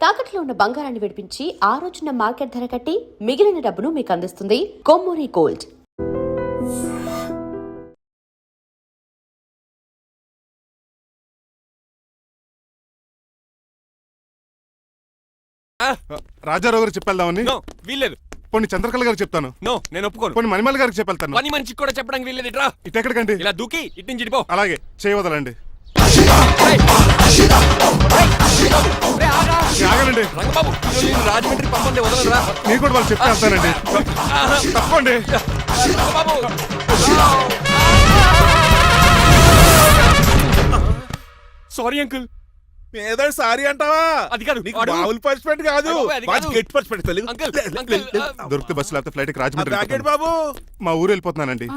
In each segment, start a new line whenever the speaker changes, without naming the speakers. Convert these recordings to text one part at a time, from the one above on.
తాకట్లో ఉన్న బంగారాన్ని విడిపించి ఆ రోజున మార్కెట్ ధర కట్టి మిగిలిన డబ్బును మీకు అందిస్తుంది కొమ్మూరి గోల్డ్.
రాజారావు గారు చెప్పేద్దామని.
వీల్లేదు.
కొన్ని చంద్రకళ గారు చెప్తాను.
నేను ఒప్పుకోను.
కొన్ని మణిమాల గారికి చెప్పేళ్తాను.
పని మనిషికి కూడా చెప్పడానికి వీల్లేదు. ఇట్రా.
ఇటెక్కడికండి?
ఇలా దూకి ఇటు నుంచి ఇటుపో.
అలాగే చేయవదలండి. ఆగనండి
రంగబాబు, రాజమండ్రి పంపండి, వదలరా.
నేను కూడా వాళ్ళు చెప్పేస్తానండి. తప్పండి.
Sorry uncle.
ఏదో సారీ అంటావా?
అది కాదు,
మామూలు పనిష్మెంట్ కాదు, గట్టి పనిష్మెంట్.
దొరికితే బస్సు లేకపోతే ఫ్లైట్ కి రాజమండ్రి
బాబు
మా ఊరు వెళ్ళిపోతున్నానండి.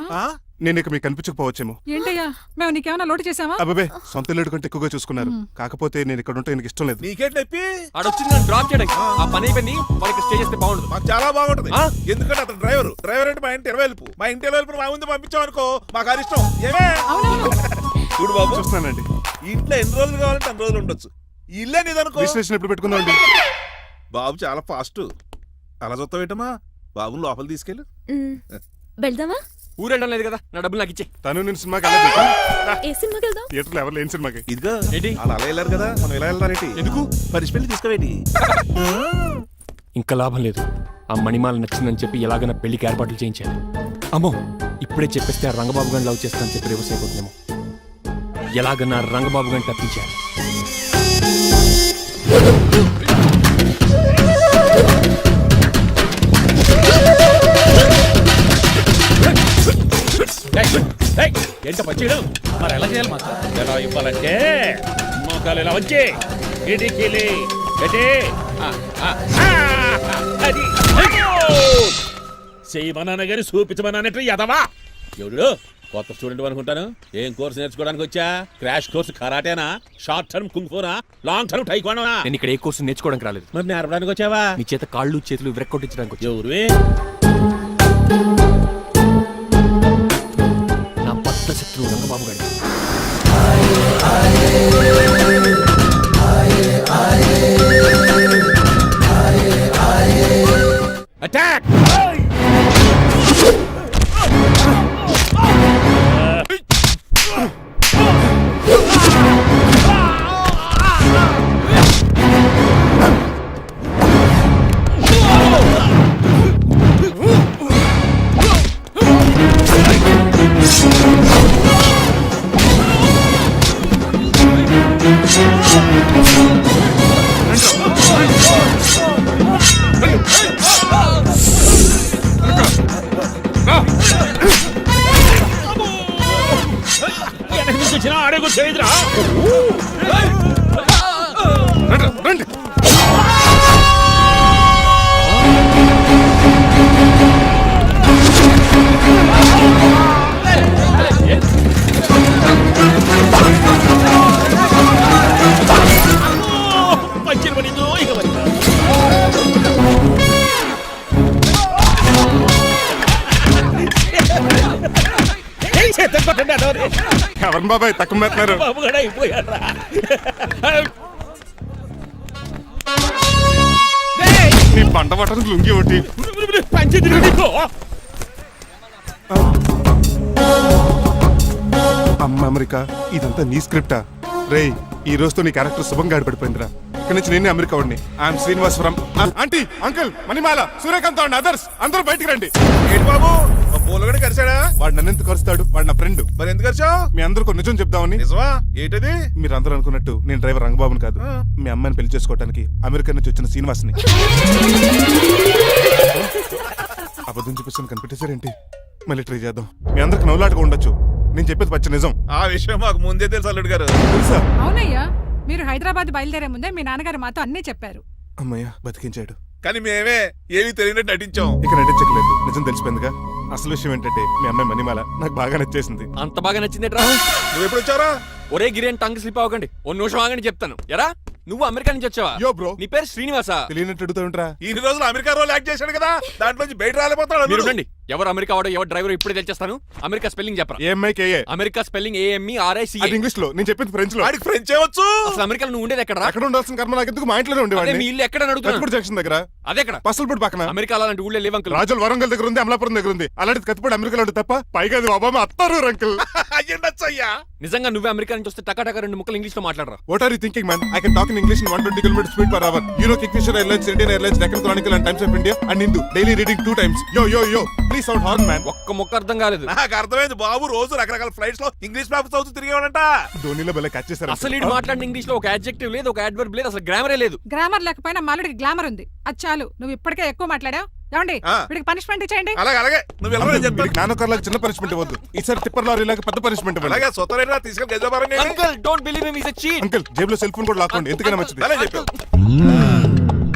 నేను ఇక మీకు కనిపించకపోవచ్చేమో.
ఏంటయ్యా, మేము నీకేమైనా లోటు చేసామా?
అబ్బాబే, సొంత ఇల్లు కంటే ఎక్కువగా చూసుకున్నారు. కాకపోతే నేను ఇక్కడ ఉంటే నాకు ఇష్టం లేదు.
నీకేం చెప్పి
ఆడొచ్చింది నన్ను డ్రాప్ చేయడానికి. ఆ పని అయిపోయింది. వాళ్ళకి స్టే చేస్తే బాగుండదు.
మాకు చాలా బాగుంటది. ఎందుకంటే అతను డ్రైవర్ అంటే మా ఇంటి వెళ్ళిపు. మా ఇంటి వెళ్ళిపు మా ముందు పంపించాం అనుకో, మాకు అది ఇష్టం. ఏమే చూడు బాబు,
చూస్తున్నానండి.
ఇంట్లో ఎన్ని రోజులు కావాలంటే అన్ని రోజులు ఉండొచ్చు. ఇల్లే నీదనుకో.
రిజిస్ట్రేషన్ ఎప్పుడు పెట్టుకుందామండి?
బాబు చాలా ఫాస్ట్. అలా చూస్తావు ఏంటమ్మా? బాబుని లోపల తీసుకెళ్ళు.
వెళ్దామా?
ఊరెళ్ళడం లేదు కదా, నా డబ్బులు నాకు ఇచ్చే.
తను నేను సినిమాకి
ఏ సినిమాకి వెళ్దాం?
థియేటర్లో ఎవరు లేని సినిమాకి.
ఇదిగో
ఏంటి?
అలా వెళ్ళారు కదా, మనం ఎలా వెళ్తారేంటి?
ఎందుకు?
పరిశీలి తీసుకోవేటి?
ఇంకా లాభం లేదు. ఆ మణిమాల నచ్చిందని చెప్పి ఎలాగైనా పెళ్లికి ఏర్పాట్లు చేయించాలి. అమ్మో, ఇప్పుడే చెప్పేస్తే ఆ రంగబాబు గారిని లవ్ చేస్తానని చెప్పి రివర్స్ అయిపోతుందేమో. ఎలాగన్నా రంగబాబు గారిని తప్పించాలి.
ఏంట పచ్చిడు మరి ఎలా చేయాలి మాస్టర్? ఎలా ఇవ్వాలంటే మోకాలు ఇలా వచ్చే ఇడికిలి అది చేయమన్నాను గారి చూపించమన్నట్టు ఎదవా. ఎవడు కొత్త స్టూడెంట్ అనుకుంటాను. ఏం కోర్సు నేర్చుకోవడానికి వచ్చా? క్రాష్ కోర్సు కరాటేనా, షార్ట్ టర్మ్ కుంగ్ఫూనా, లాంగ్ టర్మ్ టైక్వాండోనా?
నేను ఇక్కడ ఏ కోర్సు నేర్చుకోవడానికి రాలేదు.
మరి నేర్పడానికి వచ్చావా?
నీ చేత కాళ్ళు చేతులు విరక్కొట్టించడానికి వచ్చా.
ఎవరు?
నా పట్ల శత్రువు రంగబాబు గారి.
అటాక్! అడుగు చేయదురా.
రండి.
మంచి పడిందో ఇక పడిందా?
ఎవరు బాబాయ్ తక్కువ పెడుతున్నారు?
బాబు కూడా అయిపోయారా?
నీ పంట పట్టడానికి లుంగి ఒకటి
పంచి తిరిగి
అమ్మ అమెరికా, ఇదంతా నీ స్క్రిప్టా? రేయ్, ఈ రోజుతో నీ క్యారెక్టర్ శుభంగా ఆడిపడిపోయిందిరా. ఇక్కడి నుంచి నేనే అమెరికా వాడిని. I'm Srinivasapuram. Aunty, uncle, Manimala, Suryakant and others అందరూ బయటికి రండి.
ఏంటి బాబు, పూలగడ కలిసాడా?
వాడు నన్ను ఎందుకు కరుస్తాడు? వాడు నా ఫ్రెండ్.
మరి ఎందుకు కలిసావు?
మీ అందరూ నిజం చెప్దామని.
నిజమా? ఏంటది?
మీరు అందరూ అనుకున్నట్టు నేను డ్రైవర్ రంగబాబుని కాదు. మీ అమ్మాయిని పెళ్లి చేసుకోవడానికి అమెరికా నుంచి వచ్చిన శ్రీనివాస్ని. అబద్ధం చూపిస్తాను కనిపెట్టేశారేంటి? మళ్ళీ ట్రై చేద్దాం. మీ అందరికి నవ్వులాటగా ఉండొచ్చు, నేను చెప్పేది పచ్చ నిజం.
ఆ విషయం మాకు ముందే తెలుసు అల్లుడు గారు.
తెలుసా?
అవునయ్యా, మీరు హైదరాబాద్ బయలుదేరే ముందే మీ నాన్నగారు మాతో అన్నీ చెప్పారు.
అమ్మయ్య, బతికించాడు.
కానీ మేమే ఏమీ తెలియనట్టు నటించాం.
ఇక నటించట్లేదు, నిజం తెలిసిపోయిందిగా. అసలు విషయం ఏంటంటే మీ అమ్మాయి మణిమాల నాకు బాగా నచ్చేసింది.
అంత బాగా నచ్చింది రా.
నువ్వు ఎప్పుడు వచ్చారా?
ఒరే గిరియన్, టంగ్ స్లిప్ అవ్వకండి. ఓ నిమిషం ఆగండి చెప్తాను. ఎరా, నువ్వు అమెరికా నుంచి వచ్చావా?
యో బ్రో,
నీ పేరు శ్రీనివాసా?
తెలియనట్టు అడుగుతా ఉంటారా?
ఇన్ని రోజులు అమెరికా రోల్ యాక్ట్ చేశాడు కదా, దాంట్లో బయట రాలిపోతాడు.
మీరు రండి, ఎవరు అమెరికా వాడో ఎవరు డ్రైవర్ ఇప్పుడే తెలిచేస్తాను. అమెరికా స్పెల్లింగ్ చెప్పరా.
ఏఎంఐకేఏ.
America spelling AMERICA.
అది ఇంగ్లీష్ లో, నేను చెప్పింది ఫ్రెంచ్ లో.
వాడికి ఫ్రెంచ్ వచ్చు.
అసలు అమెరికాలో నువ్వు ఉండేది ఎక్కడ?
అక్కడ ఉండాల్సిన కర్మ నాకు ఎందుకు, మా ఇంట్లోనే
అదే
ఉండేవాడిని.
మీ ఇల్లు ఎక్కడ అడుగుతున్నాను.
కత్తిపూడి జంక్షన్ దగ్గర.
అదెక్కడ?
పసలపూడి పక్కన.
అమెరికా అలాంటి ఊళ్ళో లేవు అంకుల్.
రాజుల వరంగల్ దగ్గర ఉంది, అమలాపురం దగ్గర ఉంది. అలాంటి కత్తిపూడి అమెరికాలో ఉంటుంది తప్ప, పైగా అది ఒబామా అత్తారు అంకుల్.
అయ్యా
నిజంగా నువ్వే అమెరికా నుంచి వస్తే టకా 2 ముక్కలు ఇంగ్లీష్ లో మాట్లాడరా.
What are you thinking, man? I can talk in English in 120 km speed per hour. You know Kingfisher Airlines, Indian Airlines, Deccan Chronicle and Times of India and Hindu. Daily reading 2 times. Yo. Please sound horn, man.
ఒక్క ముక్క అర్థం కాలేదు.
నాకు అర్థమైంది బాబు. రోజు రకరకాల flights లో English papers చదువుతూ తిరిగేవాడంట.
ధోనిలో భలే క్యాచ్ చేశారు.
అసలు ఇటు మాట్లాడిన ఇంగ్లీష్ లో ఒక అడ్జెక్టివ్ లేదు, ఒక అడ్వర్బ్ లేదు, అసలు గ్రామరే లేదు.
గ్రామర్ లేకపోయినా మాలుడికి గ్లామర్ ఉంది. అది చాలు, నువ్వు ఇప్పటికే ఎక్కువ మాట్లాడావు. ఏమండి వీడికి పనిష్మెంట్ ఇచ్చేయండి.
అలాగే నువ్వు వెళ్ళమని చెప్తాను.
నానొకర్లాగా చిన్న పనిష్మెంట్ ఇవ్వద్దు. ఈసారి టిప్పర్ లారీలాగా పెద్ద పనిష్మెంట్ ఇవ్వండి.
అలాగే సొంత తీసుకెళ్ళి గజాబారం
uncle don't believe him, he is a cheat.
Uncle జేబులో సెల్ ఫోన్ కూడా లాక్కోండి, ఎందుకైనా మంచిది.
అలా చెప్పావు.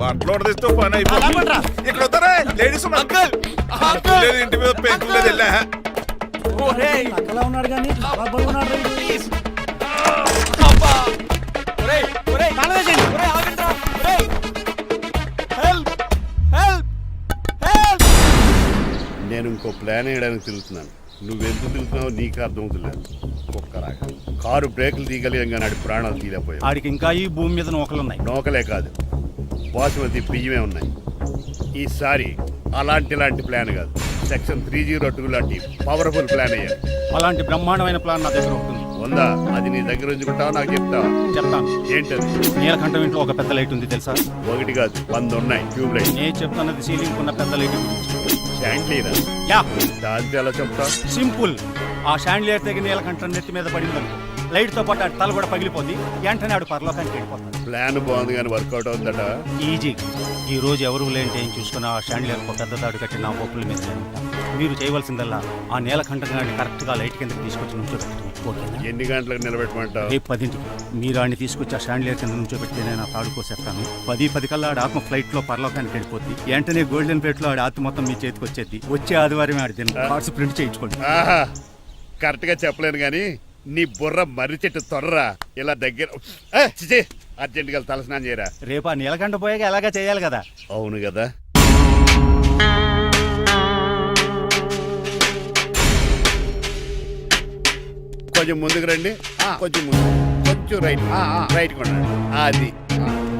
బట్టలు తెస్తూ పని అయిపోతుంది. ఇక్కడ వస్తారా లేడీస్
అంకుల్
లేదు, ఇంటి మీద పెంకులు లేదు. వెళ్ళా
ఒరేయ్
అలా ఉన్నాడు కానీ
ప్లీజ్ అబ్బా ఒరేయ్
కాలవేసండి.
ఒరేయ్ ఆగండ్రా. ఒరేయ్ హెల్ప్ హెల్ప్ హెల్ప్.
నేను ఇంకో ప్లాన్ వేయడానికి తిరుగుతున్నాను. నువ్వెందుకు తిరుగుతున్నావో నీకు అర్థమవుతులేదు. ఒక్కలాగా కారు బ్రేకులు తీయగలిగాం కానీ ఆడి ప్రాణాలు తీయలేకపోయావు.
ఆడికి ఇంకా ఈ భూమి మీద నూకలున్నాయి.
నోకలే కాదు, బాసుమతి బియ్యమే ఉన్నాయి. ఈసారి ఇలాంటి ప్లాన్ కాదు, సెక్షన్ 302 లాంటి పవర్ఫుల్ ప్లాన్ అయ్యారు.
అలాంటి బ్రహ్మాండమైన ప్లాన్ నా దగ్గర ఉంటుంది.
ఉందా? అది నీ దగ్గర ఉంచుకుంటావా నాకు చెప్తావా?
చెప్తాను.
ఏంటది?
నీలకంఠం ఇంట్లో ఒక పెద్ద లైట్ ఉంది తెలుసా?
ఒకటి కాదు 100 ఉన్నాయి ట్యూబ్ లైట్.
నేను చెప్తున్నది సీలింగ్ ఉన్న పెద్ద లైట్ గురించి.
శాండ్లీరా?
యా,
దాంతో ఎలా చెప్తా?
సింపుల్. ఆ షాండ్లియర్ తెగి నీలకంఠం నెత్తి మీద పడింది అనుకో, లైట్ తో పాటు ఆడి తల కూడా పగిలిపోద్ది. వెంటనే ఆడు పరలోకానికి వెళ్ళిపోతాడు.
ప్లాన్ బాగుంది కానీ వర్కౌట్ అవుతుందట.
ఈజీ. ఈ రోజు ఎవరు లేంటే ఏం చూసుకున్న ఆ షాండ్లియర్ ఒక పెద్ద తాడు కట్టి నా బొప్పుల మీద ఉంటాను. మీరు చేయవలసిందల్లా ఆ నీలకంఠం గారిని కరెక్ట్ గా లైట్ కిందకి తీసుకొచ్చి నుంచోబెట్టండి. ఓకేనా?
ఎన్ని గంటలకు నిలబెట్టమంటావు?
రేపు 10ంటికి మీరు ఆడిని తీసుకొచ్చి ఆ షాండ్లియర్ కింద నుంచోబెడితే నేను ఆ తాడు కోసేస్తాను. 10 కల్లా ఆడి ఆత్మ ఫ్లైట్ లో పరలోకానికి వెళ్ళిపోద్ది. వెంటనే గోల్డెన్ ప్లేట్ లో ఆడి ఆత్మ మొత్తం మీ చేతికి వచ్చేది. వచ్చే ఆదివారం ఆడి దిన కార్డ్స్ ప్రింట్ చేయించుకోండి.
ఆహా, కరెక్ట్ గా చెప్పలేను కానీ నీ బుర్ర మర్రి చెట్టు తొర్రా. ఇలా దగ్గర అర్జెంట్ గా తలస్నానం చేయరా.
రేపు ఆ నీలకంఠ పోయాక ఎలాగా చేయాలి కదా.
అవును కదా. కొంచెం ముందుకు రండి. కొంచెం ముందు, కొంచెం రైట్, రైట్ కొనండి. అది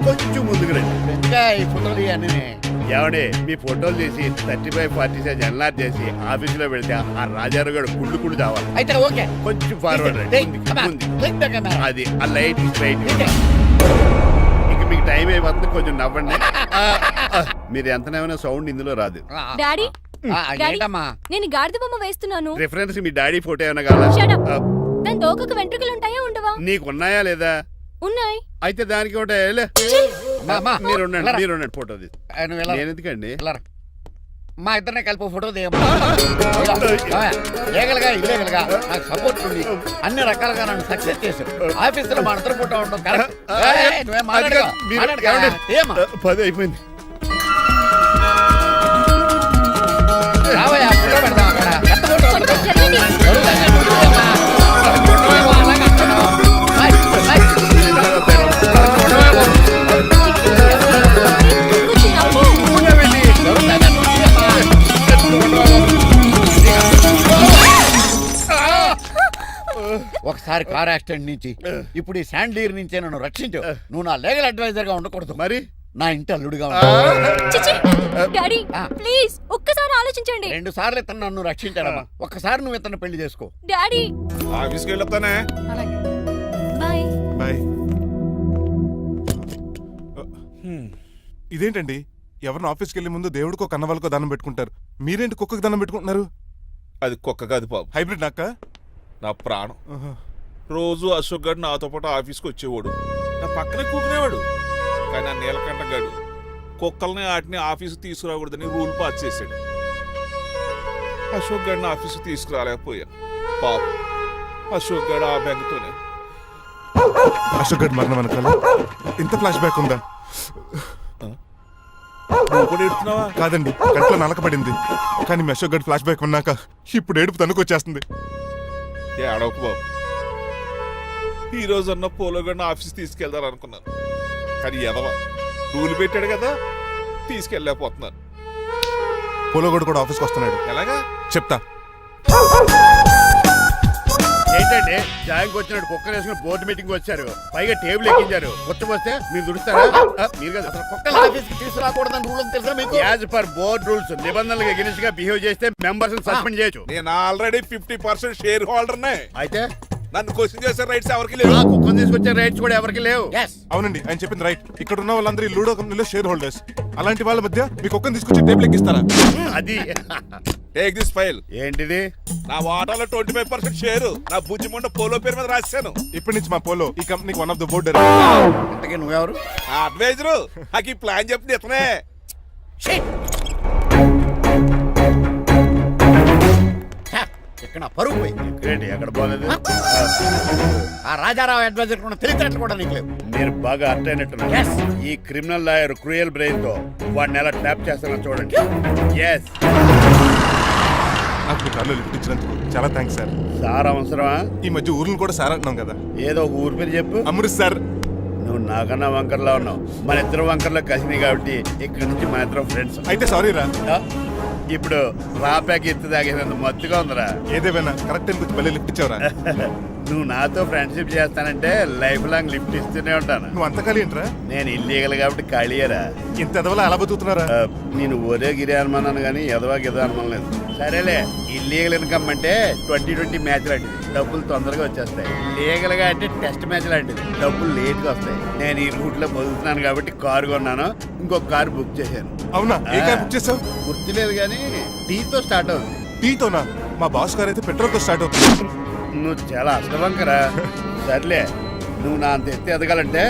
కొంచెం ముందుకు రండి.
ఈ ఫోటోలు ఇవన్నీ
ఏమండి మీ ఫోటోలు తీసి 35-40 సైజ్ ఎన్లార్ చేసి ఆఫీసులో పెడితే ఆ రాజారావు గారు కుళ్ళు చావాలి.
అయితే ఓకే,
కొంచెం ఫార్వర్డ్ రండి. అది ఆ లైట్ స్ట్రైట్. ఇక మీకు టైం అయిపోతుంది, కొంచెం నవ్వండి. మీరు ఎంతనేమైనా సౌండ్ ఇందులో రాదు.
డాడీ
ఏంటమ్మా
నేను గాడిద బొమ్మ వేస్తున్నాను.
రిఫరెన్స్ మీ డాడీ ఫోటో ఏమైనా కావాలా?
Shut up. దాని తోకకు వెంట్రుకలు ఉంటాయా ఉండవా?
నీకు ఉన్నాయా లేదా?
ఉన్నాయి.
అయితే దానికి ఉంటాయా? మీరు ఉండండి ఫోటో తీసి. నేను ఎందుకండి?
మా ఇద్దరిని కలిపి ఫోటో దిగమ్మా. లీగల్గా ఇల్లీగల్గా నాకు సపోర్ట్ ఉంది. అన్ని రకాలుగా నన్ను సక్సెస్ చేశారు. ఆఫీసులో మా ఇద్దరు ఫోటో ఉండడం కరెక్ట్. నువ్వేం మాట్లాడగా
10 అయిపోయింది.
రావయ్యా ఫోటో పెడదాం అక్కడ. ఎంత ఫోటో
కొంచెం జరగండి. కొంచెం నవ్వు.
ఒకసారి కార్ యాక్సిడెంట్ నుంచి ఇప్పుడు ఈ శాండ్లీర్ నుంచే నన్ను రక్షించావు. నువ్వు నా లీగల్ అడ్వైజర్ గా ఉండకూడదు,
మరి
నా ఇంటి అల్లుడుగా
చిచి. డాడీ ప్లీజ్ ఒక్కసారి ఆలోచించండి.
2 సార్లు ఇతను నన్ను రక్షించాడమ్మా. ఒక్కసారి నువ్వు ఇతను పెళ్లి చేసుకో.
డాడీ
ఆఫీస్కి వెళ్ళొస్తానే.
అలాగే
బాయ్.
బాయ్. ఇదేంటండి, ఎవరిని ఆఫీస్కి వెళ్ళే ముందు దేవుడికో కన్నవాళ్ళకో దండం పెట్టుకుంటారు, మీరేంటి కుక్కకి దండం పెట్టుకుంటున్నారు?
అది కుక్క కాదు బాబు,
హైబ్రిడ్ నాక్క.
నా ప్రాణం. రోజు అశోక్ గారు నాతో పాటు ఆఫీస్కి వచ్చేవాడు, నా పక్కనే కూకునేవాడు. కానీ ఆ నీలకంఠ గాడు కుక్కల్ని వాటిని ఆఫీసు తీసుకురాకూడదని రూల్ పాస్ చేశాడు. అశోక్ గారిని ఆఫీసు తీసుకురాలేకపోయాను. పాప అశోక్ గారు ఆ బెంగతోనే.
అశోక్ గడ్ మరణం వెనకాల ఇంత ఫ్లాష్ బ్యాక్ ఉందా?
నువ్వు కూడా ఎడుతున్నావా?
కాదండి, కంట్లో నలకబడింది. కానీ మీ అశోక్ గడ్ ఫ్లాష్ బ్యాక్ ఉన్నాక ఇప్పుడు ఏడుపు తనుకొచ్చేస్తుంది.
ఏడవకు బాబు. ఈ రోజన్న పోలో గడిని ఆఫీస్ తీసుకెళ్దాం అనుకున్నాను, కానీ ఎదవా రూల్ పెట్టాడు కదా, తీసుకెళ్ళలేకపోతున్నాను.
పోలోగోడు కూడా ఆఫీస్కి వస్తున్నాడు.
ఎలాగా?
చెప్తా.
ఏంటండి జాయింగ్ వచ్చినట్టు కుక్కర్ వేసుకుని బోర్డు మీటింగ్ వచ్చారు, పైగా టేబుల్ ఎక్కించారు. వస్తే మీరు దుడుస్తారా? మీరు కదా
అసలు కుక్కల ఆఫీస్కి తీసుకురాకూడదని రూల్ అని తెలుసా మీకు?
యాజ్ పర్ బోర్డ్ రూల్స్ నిబంధనలకు ఎగినెస్ట్ గా బిహేవ్ చేస్తే మెంబర్స్ సస్పెండ్ చేయొచ్చు.
నేను ఆల్రెడీ 50% షేర్ హోల్డర్నే.
అయితే
నన్ను క్వశ్చన్ చేసే రైట్స్ ఎవరికి లేవు.
కుక్కను తీసుకొచ్చే రైట్స్ కూడా ఎవరికి లేవు.
Yes.
అవునండి, ఆయన చెప్పింది రైట్. ఇక్కడ ఉన్న వాళ్ళందరూ ఈ లూడో కంపెనీలో షేర్ హోల్డర్స్. అలాంటి వాళ్ళ మధ్య మీ కుక్కను తీసుకొచ్చి టేబుల్ ఎక్కిస్తారా?
అది
టేక్ దిస్ ఫైల్.
ఏంటిది?
నా వాటాలో 25% షేరు నా బుజ్జిముండ పోలో పేరు మీద రాశాను.
ఇప్పటి నుంచి మా పోలో ఈ కంపెనీకి వన్ ఆఫ్ ద బోర్డర్.
ఇంతకీ నువ్వెవరు?
నా అడ్వైజరు నాకు ఈ ప్లాన్ చెప్పింది ఇతనే.
ఇక్కడ నా పరుగు పోయి.
ఏంటి ఎక్కడ పోలేదు?
ఆ రాజారావు అడ్వైజర్ కూడా తెలిసినట్లు కూడా నీకు లేవు.
మీరు బాగా అర్థ అయినట్టున్నారు.
Yes.
ఈ క్రిమినల్ లాయర్ క్రూయల్ బ్రెయిన్ తో వాడిని ఎలా ట్యాప్ చేస్తానో చూడండి. ఎస్
నాకు మీ కార్లో లిఫ్ట్ ఇచ్చినందుకు చాలా థ్యాంక్స్ సార్.
సార్ అవసరమా?
ఈ మధ్య ఊర్లు కూడా సార్ అంటున్నాం కదా.
ఏదో ఒక ఊరి పేరు చెప్పు.
అమృత్ సార్.
నువ్వు నాకన్నా వంకర్లా ఉన్నావు. మన ఇద్దరు వంకర్లో కలిసినాయి కాబట్టి ఇక్కడ నుంచి మన ఇద్దరం ఫ్రెండ్స్.
అయితే సారీ రా.
ఇప్పుడు రాపాకి ఎత్తు తాగేదంత మత్తుగా ఉందిరా.
ఏదేమైనా కరెక్ట్ టైం వచ్చి మళ్ళీ లిఫ్ట్ ఇచ్చావురా.
నువ్వు నాతో ఫ్రెండ్షిప్ చేస్తానంటే లైఫ్ లాంగ్ లిఫ్ట్ ఇస్తూనే ఉంటాను.
నువ్వు అంత ఖాళీ ఏంట్రా?
నేను ఇల్లీగల్ కాబట్టి ఖాళీయరా.
ఇంత ఎదవలా ఎలా బతుకుతున్నారా?
నేను ఒరే గిరి అనుమానాను కానీ ఎదవా గిద అనుమానం లేదు. సరేలే, ఇల్లీగల్ ఇన్కమ్ అంటే 2020 మ్యాచ్ లాంటిది, డబ్బులు తొందరగా వచ్చేస్తాయి. లీగల్ గా అంటే టెస్ట్ మ్యాచ్ లాంటిది, డబ్బులు లేట్ గా వస్తాయి. నేను ఈ రూట్ లో బతుకుతున్నాను కాబట్టి కారు కొన్నాను, ఇంకొక కారు బుక్ చేశాను.
అవునా? ఏ కార్ బుక్ చేసావు?
గుర్తులేదు కానీ టీతో స్టార్ట్ అవుతుంది.
టీతోనా? మా బాస్ కార్ అయితే పెట్రోల్ తో స్టార్ట్ అవుతుంది.
నువ్వు చాలా అష్టవంకరా. సర్లే, నువ్వు నా అంత ఎత్తి ఎదగాలంటే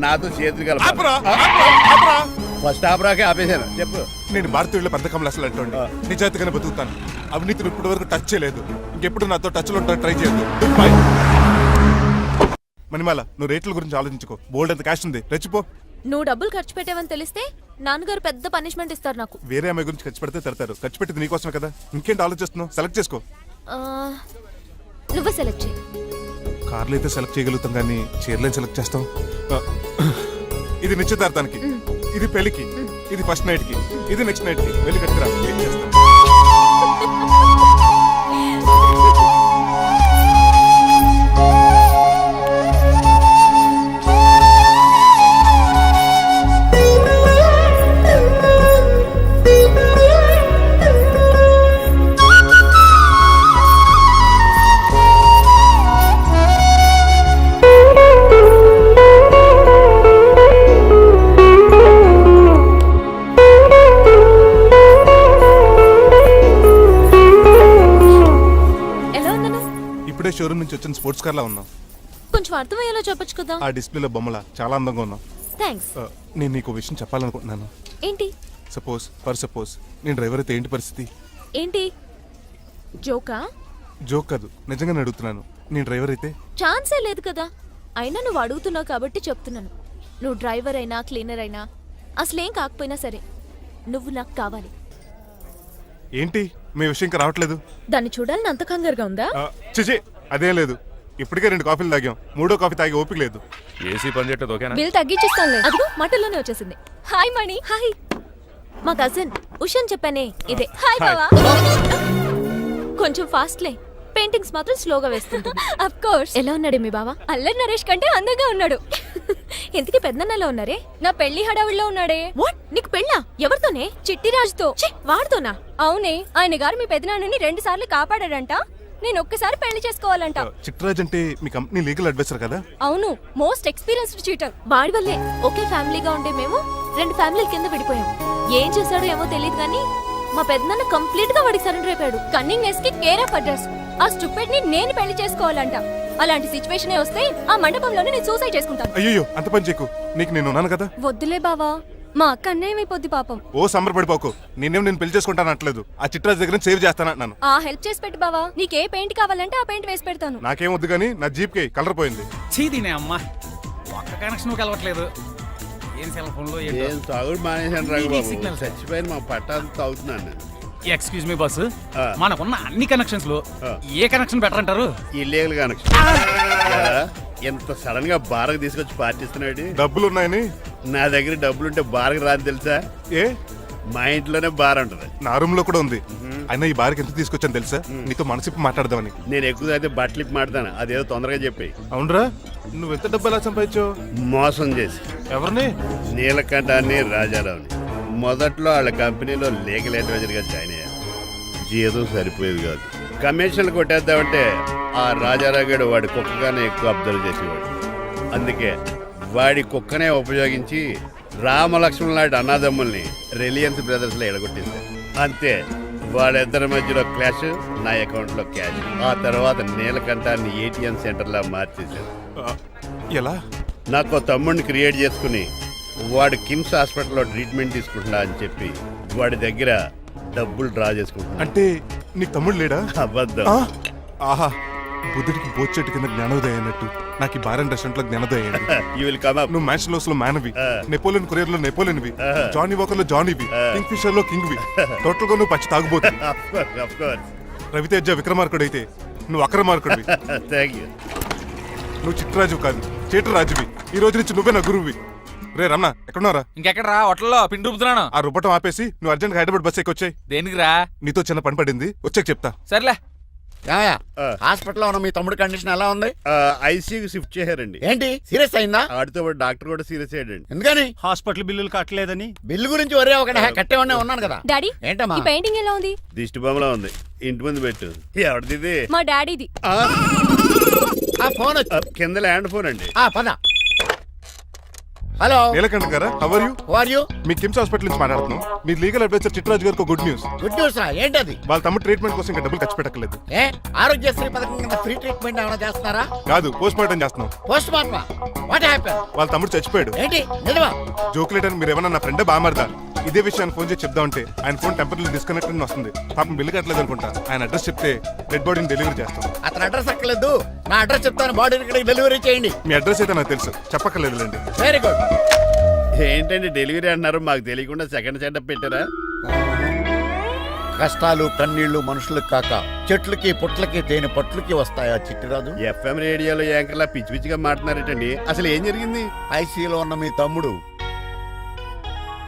నాతో చేతులు
ఆపురా,
కలపాలి.
ఆపురా, ఆపురా.
ఫస్ట్ ఆపరాకే ఆపేశాను. చెప్పు.
నేను భారతీయుల పెద్ద కమలు అసలు అంటోండి. నిజాయితీగానే బతుకుతాను. అవినీతిని ఇప్పటి వరకు టచ్ చేయలేదు. ఇంకెప్పుడు నాతో టచ్ లో ట్రై చేయొద్దు. బాయ్. మణిమాల, నువ్వు రేట్ల గురించి ఆలోచించుకో. బోల్డ్ అంత క్యాష్ ఉంది, రెచ్చిపో.
నువ్వు డబ్బులు ఖర్చు పెట్టావని తెలిస్తే నాన్నగారు పెద్ద పనిష్మెంట్ ఇస్తారు నాకు.
వేరే అమ్మాయి గురించి ఖర్చు పెడితే తడతారు. ఖర్చు పెట్టింది నీకోసమే కదా. ఇంకేంటి ఆలోచిస్తున్నావు? సెలెక్ట్ చేసుకో.
ఆ, నువ్వే సెలెక్ట్ చేయి.
కార్లు అయితే సెలెక్ట్ చేయగలుగుతాం కానీ చీరలేం సెలెక్ట్ చేస్తాం. ఇది నిశ్చితార్థానికి, ఇది పెళ్లికి, ఇది ఫస్ట్ నైట్ కి, ఇది నెక్స్ట్ నైట్ కి. వెళ్ళి కట్టుకురా. ఏం చేస్తాం?
ఎలా ఉన్నాను?
ఇప్పుడే షోరూమ్ నుంచి వచ్చిన స్పోర్ట్స్ కార్ లా ఉన్నాం.
కొంచెం అర్థమయ్యేలా చెప్పొచ్చు కదా.
ఆ డిస్ప్లేలో బొమ్మల చాలా అందంగా ఉన్నాం.
థ్యాంక్స్.
నేను నీకు విషయం చెప్పాలనుకుంటున్నాను.
ఏంటి?
సపోజ్ నేను డ్రైవర్ అయితే ఏంటి పరిస్థితి?
ఏంటి జోకా?
జోక్ కాదు, నిజంగానే అడుగుతున్నాను. నేను డ్రైవర్ అయితే
ఛాన్సే లేదు కదా. అయినా నువ్వు అడుగుతున్నావు కాబట్టి చెప్తున్నాను. నువ్వు డ్రైవర్ అయినా క్లీనర్ అయినా అసలేం కాకపోయినా సరే నువ్వు నాకు కావాలి.
ఏంటి మీ విషయం ఇంకా రావట్లేదు?
దాన్ని చూడాలని అంత కంగారుగా ఉందా?
చిచి, అదేం లేదు. ఇప్పటికే 2 కాఫీలు తాగాం. 3వ కాఫీ తాగి ఓపిక లేదు.
ఏసీ పని చేయట్లేదు. ఓకేనా?
బిల్ తగ్గించిస్తానులే. అదిగో మాటల్లోనే వచ్చేసింది. హాయ్ మణి. హాయ్. మా కజిన్ ఉషాన్ చెప్పానే ఇదే. హాయ్ బావా. కొంచెం ఫాస్ట్లే, పెయింటింగ్స్ మాత్రం స్లోగా వేస్తుంటుంది. Of course. ఎలా ఉన్నాడు మీ బావా? అల్లరి నరేష్ కంటే అందంగా ఉన్నాడు. ఇంతకీ పెద్దన్నలో ఉన్నారే? నా పెళ్లి హడావిడిలో ఉన్నాడే. వాట్? నీకు పెళ్ళా? ఎవరితోనే? చిట్టిరాజుతో. వాడుతోనా? అవునే. ఆయన గారు మీ పెద్దనాన్నని 2 సార్లు కాపాడాడంట. నేను ఒక్కసారి పెళ్లి చేసుకోవాలంట.
చిట్రాజ్ అంటే మీ కంపెనీ లీగల్ అడ్వైజర్ కదా?
అవును, మోస్ట్ ఎక్స్పీరియన్స్డ్ చీటర్. వాడి వల్లే ఒకే ఫ్యామిలీగా ఉండే మేము 2 ఫ్యామిలీల కింద విడిపోయాం. ఏం చేశాడో ఏమో తెలియదు కానీ మా పెద్దనాన్న కంప్లీట్ గా వాడికి సరెండర్ అయిపోయాడు. కన్నింగ్నెస్ కి కేర్ ఆఫ్ అడ్రస్. ఆ స్టూపిడ్ ని నేను పెళ్లి చేసుకోవాలంట. అలాంటి సిచ్యువేషన్ వస్తే ఆ మండపంలోనే నేను సూసైడ్ చేసుకుంటాను.
అయ్యో, అంత పని చేయకు. నీకు నేను ఉన్నాను కదా.
వద్దులే బావా, మా అక్క అన్యాయమైపోద్ది పాపం.
ఓ సంబరపడిపోకు. నేను పెళ్లి చేసుకుంటాను అంటలేదు. ఆ చిట్రాజ్ దగ్గర సేవ్ చేస్తానంటున్నాను.
ఆ హెల్ప్ చేసి పెట్టు బావా. నీకే పెయింట్ కావాలంటే ఆ పెయింట్ వేసి పెడతాను.
నాకేం వద్దు కానీ నా జీప్ కి కలర్ పోయింది.
చీదీనే అమ్మా, ఒక్క కనెక్షన్ కలవట్లేదు. ఏం సెల్ ఫోన్ లో
ఏం తాగుడు మానేశాను రాఘబాబు.
సిగ్నల్
చచ్చిపోయిన మా పట్టాలు తాగుతున్నాను నేను.
ఎక్స్క్యూజ్ మీ బస్సు, మనకున్న అన్ని కనెక్షన్స్ లో ఏ కనెక్షన్ బెటర్ అంటారు?
Illegal connection. ఎంత సడన్ గా బారకు తీసుకొచ్చి పార్టీస్తున్నాడు.
డబ్బులు ఉన్నాయని.
నా దగ్గర డబ్బులుంటే బారకు రాదు తెలుసా?
ఏ
మా ఇంట్లోనే బార్ ఉంటుంది.
నా రూమ్ లో కూడా ఉంది. అయినా ఈ బార్కి ఎంత తీసుకొచ్చాను తెలుసా? నీతో మనసిప్పి మాట్లాడదామని.
నేను ఎక్కువ అయితే బట్టలు ఇప్పి మాడతాను, అదేదో తొందరగా చెప్పి.
అవునరా, నువ్వు ఎంత డబ్బు ఎలా సంపాదించావు?
మోసం చేసి.
ఎవరిని?
నీలకంఠాన్ని, రాజారావుని. మొదట్లో వాళ్ళ కంపెనీలో లీగల్ అడ్వైజర్గా జాయిన్ అయ్యాను. జీతం సరిపోయేది కాదు. కమిషన్లు కొట్టేద్దామంటే ఆ రాజారావు గారు వాడి కుక్కగానే ఎక్కువ అబ్జర్వ్ చేసేవాడు. అందుకే వాడి కుక్కనే ఉపయోగించి రామలక్ష్మణ్ లాంటి అన్నదమ్ముల్ని రిలయన్స్ బ్రదర్స్ లో ఎడగొట్టింది. అంతే, వాళ్ళిద్దరి మధ్యలో క్లాష్, నా అకౌంట్ లో క్యాష్. ఆ తర్వాత నీలకంఠాన్ని ఏటీఎం సెంటర్ లా మార్చేశాను.
ఎలా?
నాకు తమ్ముడిని క్రియేట్ చేసుకుని వాడు కిమ్స్ హాస్పిటల్లో ట్రీట్మెంట్ తీసుకుంటున్నా అని చెప్పి వాడి దగ్గర డబ్బులు డ్రా చేసుకుంటున్నా.
అంటే నీకు తమ్ముడు లేడా?
అబద్ధం.
ఆహా, బుద్ధుడికి బోచెట్టు కింద జ్ఞానోదయం అన్నట్టు నాకు ఈ బార్ అండ్ రెస్టారెంట్ లో జ్ఞానోదయం అయింది.
You will come up.
నువ్వు మ్యాన్షన్ లో మ్యాన్వి, నెపోలియన్ కొరియర్ లో నెపోలియన్వి, జానీ వాకర్ లో జానీవి, కింగ్ ఫిషర్ లో కింగ్వి. టోటల్ గా నువ్వు పచ్చి తాగుబోతు.
Of course.
రవితేజ విక్రమార్కుడు అయితే నువ్వు అక్రమార్కుడివి.
Thank you.
నువ్వు చిట్టరాజు కాదు, చీటరాజువి. ఈ రోజు నుంచి నువ్వే నా గురువువి. రే రమణ, ఎక్కడున్నారా?
ఇంకెక్కడ హోటల్లో పిండి రుబ్బుతున్నాను.
ఆ రుబ్బటం ఆపేసి నువ్వు అర్జెంట్ హైదరాబాద్ బస్ ఎక్కొచ్చాయి.
దేనికిరా?
నీతో చిన్న పని పడింది, వచ్చాక చెప్తా.
సర్లే.
హాస్పిటల్లో ఉన్న మీ తమ్ముడి కండిషన్ ఎలా ఉంది?
ఐసీయూకి షిఫ్ట్ చేశారండి.
ఏంటి సీరియస్ అయిందా?
ఆడితో పాటు డాక్టర్ కూడా సీరియస్ అయ్యాడండి.
ఎందుకని?
హాస్పిటల్ బిల్లులు కట్టలేదని.
బిల్లు గురించి ఒరే ఒకటి కట్టేవాడినే ఉన్నాను కదా.
డాడీ,
ఏంటమ్మా
ఈ పెయింటింగ్ ఎలా ఉంది?
దిష్టి బొమ్మలా ఉంది, ఇంటి ముందు పెట్టు. ఎవరిది?
మా డాడీది.
ఆ ఫోన్
కింద ల్యాండ్ ఫోన్ అండి.
పద. హలో,
నీలకంఠ గారా, how are you?
Who are you?
మీ కిమ్స్ హాస్పిటల్ నుంచి మాట్లాడుతున్నాం. మీ లీగల్ అడ్వైజర్ చిట్టరాజు గారికి గుడ్ న్యూస్.
గుడ్ న్యూస్ రా, ఏంటది?
వాళ్ళ తమ్ముడు ట్రీట్మెంట్ కోసం ఇంకా డబ్బులు ఖర్చు పెట్టలేదు.
ఏ ఆరోగ్యశ్రీ పథకం కింద ఫ్రీ ట్రీట్మెంట్ ఏమైనా చేస్తున్నారా?
కాదు, పోస్ట్ మార్టం చేస్తున్నాం.
పోస్ట్ మార్టమా? What happen?
వాళ్ళ తమ్ముడు చచ్చిపోయాడు.
ఏంటి నిజమా?
జోకులేట్ అని మీరు ఏమన్నా నా ఫ్రెండ్ బామర్దా? ఇదే విషయాన్ని ఫోన్ చేసి చెప్దామంటే ఆయన ఫోన్ టెంపరీ డిస్కనెక్ట్ అని వస్తుంది. పాపం బిల్లు కట్టలేదు అనుకుంటా. ఆయన అడ్రస్ చెప్తే డెడ్ బాడీని డెలివరీ చేస్తాం.
అతని అడ్రస్ అక్కర్లేదు, నా అడ్రస్ చెప్తాను, బాడీని ఇక్కడికి డెలివరీ చేయండి.
మీ అడ్రస్ అయితే నాకు తెలుసు, చెప్పక్కర్లేదులేండి.
Very good.
ఏంటండి డెలివరీ అన్నారు, మాకు తెలియకుండా సెకండ్ సెటప్ పెట్టారా?
కష్టాలు కన్నీళ్లు మనుషులకు కాక చెట్లకి పుట్లకి తేనె పట్లకి వస్తాయా చిట్టిరాజు?
ఎఫ్ఎం రేడియోలో యాంకర్లా పిచ్చి పిచ్చిగా మాట్లాడారేటండి. అసలు ఏం జరిగింది?
ఐసీలో ఉన్న మీ తమ్ముడు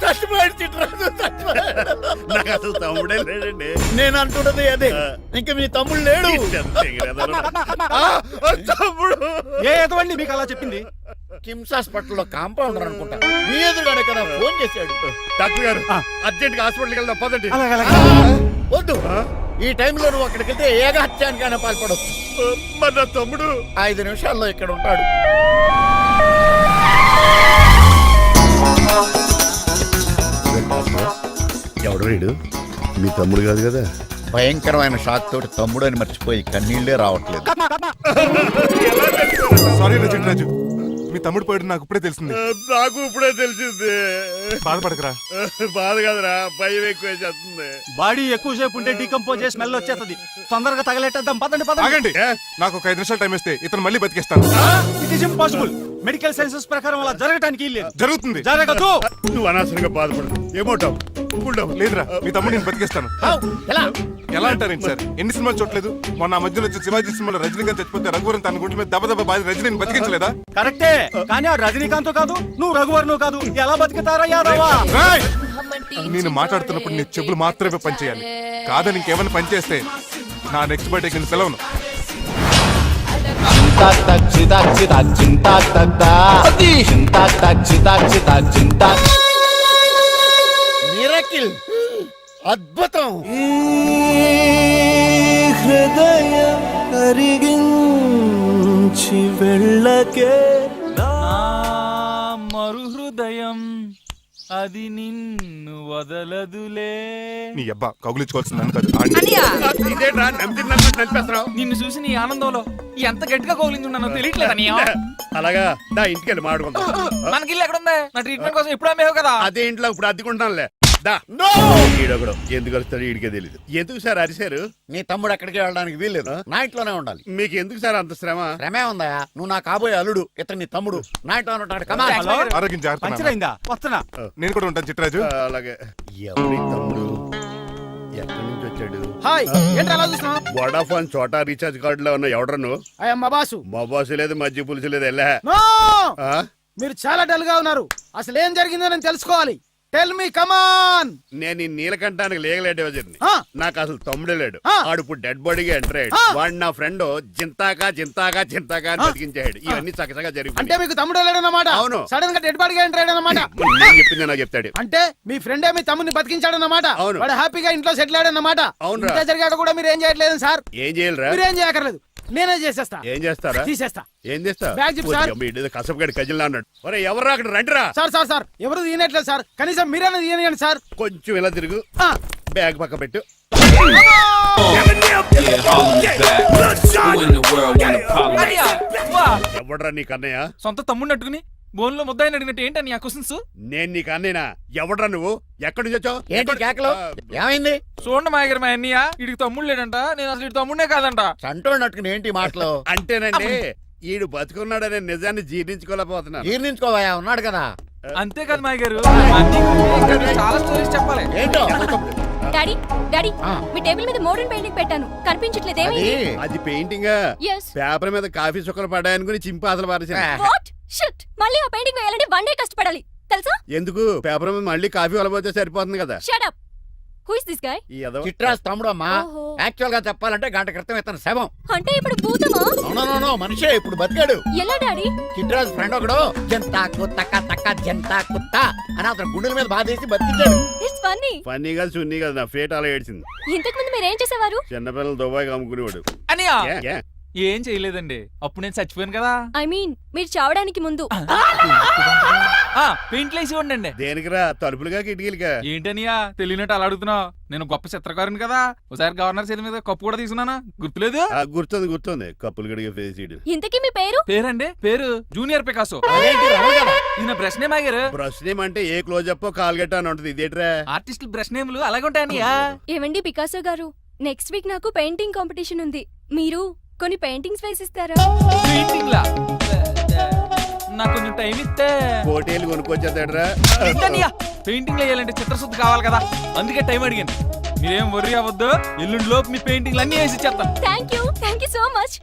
చచ్చిపోయాడు చిట్టిరాజు, చచ్చిపోయాడు.
నాకు అసలు తమ్ముడే లేడండి.
నేను అంటున్నది అదే, ఇంకా మీ తమ్ముడు లేడు.
తమ్ముడు
ఏ ఎదవండి మీకు అలా చెప్పింది?
కిమ్స్ హాస్పిటల్లో కాంపౌండర్ అనుకుంటా, మీ ఎదురుగానే కదా ఫోన్ చేశాడు.
డాక్టర్ గారు అర్జెంట్ గా హాస్పిటల్కి వెళ్దాం పదండి.
వద్దు, ఈ టైంలో నువ్వు అక్కడికి వెళ్తే ఏకహత్యానికైనా పాల్పడవచ్చు.
మరి నా తమ్ముడు
5 నిమిషాల్లో ఇక్కడ ఉంటాడు.
ఎవడు వీడు? మీ తమ్ముడు కాదు కదా?
భయంకరమైన షాక్ తోటి తమ్ముడు అని మర్చిపోయి కన్నీళ్లే రావట్లేదు.
సారీ రా చిట్టరాజు, మీ తమ్ముడు పోయాడు నాకు ఇప్పుడే తెలిసింది.
నాకు ఇప్పుడే తెలిసింది.
బాధపడకరా.
బాధ కాదురా, భయం ఎక్కువ చేస్తుంది.
బాడీ ఎక్కువసేపు ఉంటే డీకంపోజ్ చేసి స్మెల్ వచ్చేస్తుంది. తొందరగా తగలెట్టేద్దాం, పదండి పదండి.
ఆగండి, నాకు ఒక 5 నిమిషాలు టైం ఇస్తే ఇతను మళ్ళీ బతికేస్తాను.
It is impossible. Medical sciences ప్రకారం అలా జరగటానికి లేదు.
జరుగుతుంది.
జరగదు.
నువ్వు అనవసరంగా బాధపడదు. ఏమోటావు?
లేదురా, మీ తమ్ముడు నేను బతికేస్తాను.
ఎలా?
ఎలా అంటారేంటి సార్? ఎన్ని సినిమాలు చూడలేదు? మొన్న ఆ మధ్యలో వచ్చి శివాజీ సినిమాలో రజనీకాంత్ చచ్చిపోతే రఘువరన్ తన గుండె మీద దెబ్బ బాధ రజనీని బతికించలేదా?
కరెక్టే, కానీ ఆ రజనీకాంత్ కాదు, నువ్వు రఘువర్ను కాదు. ఎలా బతుకుతారా యాదవా?
రాయ్! నేను మాట్లాడుతున్నప్పుడు నీ చెప్పులు మాత్రమే పనిచేయాలి. కాదని ఇంకేమైనా పనిచేస్తే నా నెక్స్ట్ బర్త్డేకి నేను సెలవును.
మిరకిల్, అద్భుతం.
హృదయం కరిగించి వెళ్ళకే మరు హృదయం అది నిన్ను వదలదులే.
నీ అబ్బా కౌగులించుకోవాల్సింది నన్ను కాదు, ఆడిని.
ఇదేంట్రా నలిపేస్తున్నావు?
నిన్ను చూసి నీ ఆనందంలో ఎంత గట్టిగా కౌలించున్నానో తెలియట్లేదా?
అలాగా దా ఇంటికి వెళ్ళి మాడుకుందాం.
మనకి ఇల్లు ఎక్కడ ఉంది? నా ట్రీట్మెంట్ కోసం ఎప్పుడు అమ్మేవు కదా.
అదే ఇంట్లో ఇప్పుడు అద్దెకుంటానులే. దా ఈడొకడు ఎందుకు వస్తాడు ఈడికే తెలియదు. ఎందుకు సార్ అరిశారు?
నీ తమ్ముడు ఎక్కడికి వెళ్ళడానికి వీల్లేదు, నా ఇంట్లోనే ఉండాలి.
మీకు ఎందుకు సార్ అంత శ్రమ?
శ్రమే ఉందా? నువ్వు నా కాబోయే అల్లుడు, ఇతను నీ తమ్ముడు, నా ఇంట్లో ఉంటాడు. కమా.
ఆరోగ్యం జాగ్రత్త.
పంచర్ అయిందా? వస్తున్నా.
నేను కూడా ఉంటాను చిట్టరాజు.
అలాగే. ఎవరి తమ్ముడు? ఎక్కడి నుంచి వచ్చాడు?
హాయ్, ఏంటి అలా చూస్తున్నావు?
వోడాఫోన్ చోటా రీఛార్జ్ కార్డు లో ఉన్న ఎవడను?
మా బాసు.
మా బాసు లేదు, మధ్య పులుసు లేదు. వెళ్ళా
మీరు చాలా డల్ గా ఉన్నారు. అసలు ఏం జరిగిందో నేను తెలుసుకోవాలి.
టెల్ మీ కమాన్.
నేను ఈ నీలకంఠానికి లీగల్ అడ్వైజర్ని.
ఆ.
నాకు అసలు తమ్ముడే లేడు.
ఆ.
ఆడు ఇప్పుడు డెడ్ బాడీగా ఎంటర్ అయ్యాడు.
ఆ.
వాడు నా ఫ్రెండ్ జింతాకా అని బతికించాడు. ఇవన్నీ చక్కగా
అంటే
జరిగిపోయి
మీకు తమ్ముడు లేడన్నమాట.
అవును.
సడన్ గా డెడ్ బాడీగా ఎంటర్ అయ్యాడన్నమాట.
నేను చెప్పింది నాకు చెప్తాడు.
అంటే మీ ఫ్రెండే మీ తమ్ముని బతికించాడన్నమాట.
అవును.
వాడు హ్యాపీగా ఇంట్లో సెటిల్ అయ్యాడన్నమాట.
అవునురా.
ఇంత జరిగాక కూడా మీరు ఏం చేయట్లేదు సార్.
ఏం చేయాలిరా?
మీరేం చేయక్కర్లేదు, నేనే చేసేస్తా.
ఏం చేస్తారా?
తీసేస్తా.
ఏం చేస్తా?
బ్యాగ్ చెప్పు సార్.
కసపగడి కజిల్లా అన్నాడు. ఒరే ఎవరు అక్కడ రండిరా.
సార్ ఎవరు తీయనట్లేదు సార్, కనీసం మీరైనా తీయనియండి సార్.
కొంచెం ఇలా తిరుగు.
ఆ.
బ్యాగ్ పక్క పెట్టు. ఎవడ్రా నీ కన్నయ్య?
సొంత తమ్ముడిని అట్టుకుని బోన్లో ముద్దాయిని అడిగినట్టు ఏంటని ఆ క్వశ్చన్స్?
నేను నీ కన్నయ్యనా? ఎవడ్రా నువ్వు? ఎక్కడి నుంచి వచ్చావు?
ఏంటి కేకలు? ఏమైంది?
చూడండి మాయగారు మా అన్నయ్య వీడికి తమ్ముడు లేడంట, నేను అసలు ఇటు తమ్ముడే కాదంట.
చంటోడినట్టుకుని ఏంటి మాటలు?
అంటేనండి ఈడు బతుకున్నాడనే నిజాన్ని జీర్ణించుకోలేకపోతున్నాను.
జీర్ణించుకోవా, ఉన్నాడు కదా.
అంతేకాదు మాయగారు చాలా స్టోరీస్ చెప్పాలి.
ఏంటో
డాడీ డాడీ మీ టేబుల్ మీద మోడర్న్ పెయింటింగ్ పెట్టాను, కనిపించట్లేదేమి?
అది పెయింటింగ్.
Yes.
పేపర్ మీద కాఫీ చుక్కలు పడ్డాయనుకుని చింపాసలు పారేసాను.
వాట్ షిట్, మళ్ళీ ఆ పెయింటింగ్ వేయాలంటే 1 డే కష్టపడాలి తెలుసా?
ఎందుకు? పేపర్ మీద మళ్ళీ కాఫీ వలపోతే సరిపోతుంది కదా.
Shut up. Who is this guy?
ఈ ఎదవ.
చిట్రాజ్ తమ్ముడు అమ్మా.
ఓహో.
యాక్చువల్ గా చెప్పాలంటే గంట క్రితం ఇతను శవం.
అంటే ఇప్పుడు భూతమా?
అవునో మనిషే ఇప్పుడు బతికాడు.
ఎలా డాడీ?
చిట్రాజ్ ఫ్రెండ్ ఒకడు జంతాకు తక్క జంతా కుత్త అని అతను గుండెల మీద బాధేసి బతికించాడు.
It's funny.
ఫన్నీ కదా సున్నీ కదా, నా ఫేట్ అలా ఏడ్చింది.
ఇంతకు ముందు మీరు ఏం చేసేవారు?
చిన్నపిల్లలు దుబాయ్ అమ్ముకునేవాడు.
అనియా
ఏ, ఏ?
ఏం చేయలేదండి, అప్పుడు నేను చచ్చిపోయాను కదా.
ఐ మీన్ మీరు చావడానికి ముందు.
పెయింట్లు వేసి ఉండండి.
దేనికిరా? తలుపులుగా కిటికీలుగా?
ఏంటనియా తెలియనట్టు అలా అడుగుతున్నావు? నేను గొప్ప చిత్రకారుని కదా, ఒకసారి గవర్నర్ చేతి మీద కప్పు కూడా తీసుకున్నానా, గుర్తులేదు?
గుర్తుంది కప్పులు గడిగే ఫేసీడు.
ఇంతకీ మీ పేరు?
పేరండి పేరు జూనియర్ పికాసో. ఈయన బ్రష్ నేమ్ ఆగారు.
బ్రష్ నేమ్ అంటే ఏ క్లోజప్ కాల్గెట్ అని ఉంటది. ఇదేట్రా?
ఆర్టిస్టులు బ్రష్ నేమ్లు అలాగే ఉంటాయనియా.
ఏమండి పికాసో గారు, నెక్స్ట్ వీక్ నాకు పెయింటింగ్ కాంపిటీషన్ ఉంది. మీరు కొన్ని పెయింటింగ్స్ వేసిస్తారా?
పెయింటింగ్ లా నాకు కొంచెం టైం ఇస్తే.
కోటేలు కొనుక్కొచ్చేదేట్రా?
పెయింటింగ్ వేయాలంటే చిత్రశుద్ధి కావాలి కదా, అందుకే టైం అడిగాను. మీరేం వర్రీ అవ్వద్దు, ఎల్లుండి లోపు మీ పెయింటింగ్ అన్ని వేసి ఇచ్చేస్తాను.
Thank you so much.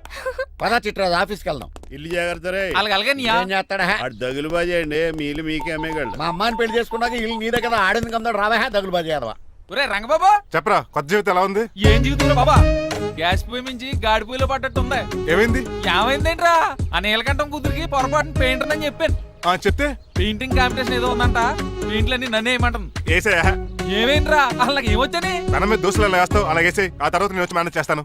పదా చిట్రాజ్ ఆఫీస్కి వెళ్దాం.
ఇల్లు జాగ్రత్త రే.
అలాగే
ఏం చేస్తాడా?
అటు దగులు బాజీ అండి, మీలు మీకే అమ్మేగాళ్ళు.
మా అమ్మాయిని పెళ్లి చేసుకున్నాక ఇల్లు నీదే కదా, ఆడింది కదా, రావా దగులు బాజీ అదవా.
ఒరే రంగబాబా,
చెప్పరా కొత్త జీవితం ఎలా ఉంది?
ఏం జీవితంలో బాబా, గ్యాస్ పొయ్యి మించి గాడి పొయ్యిలో పడ్డట్టు ఉంది.
ఏమైంది?
ఏమైందేంట్రా, ఆ నీలకంఠం కూతురికి పొరపాటున పెయింటర్ అని చెప్పాను.
చెప్తే
పెయింటింగ్ కాంపిటీషన్ ఏదో ఉందంట, పెయింట్లన్నీ నన్నే ఏమంటాను.
ఏసయ్యా.
ఏమేంట్రా అసలు నాకు ఏమొచ్చని?
తన మీద దోశలు ఎలా వేస్తావు అలాగేసే, ఆ తర్వాత నేను వచ్చి మేనేజ్ చేస్తాను.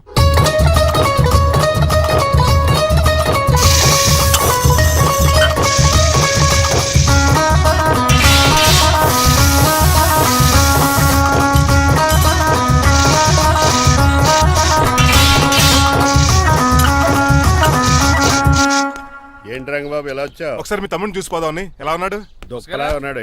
ఏంటి రంగబాబు ఎలా వచ్చావు?
ఒకసారి మీ తమ్ముడిని చూసిపోదామని. ఎలా ఉన్నాడు?
దొక్కలా ఉన్నాడు.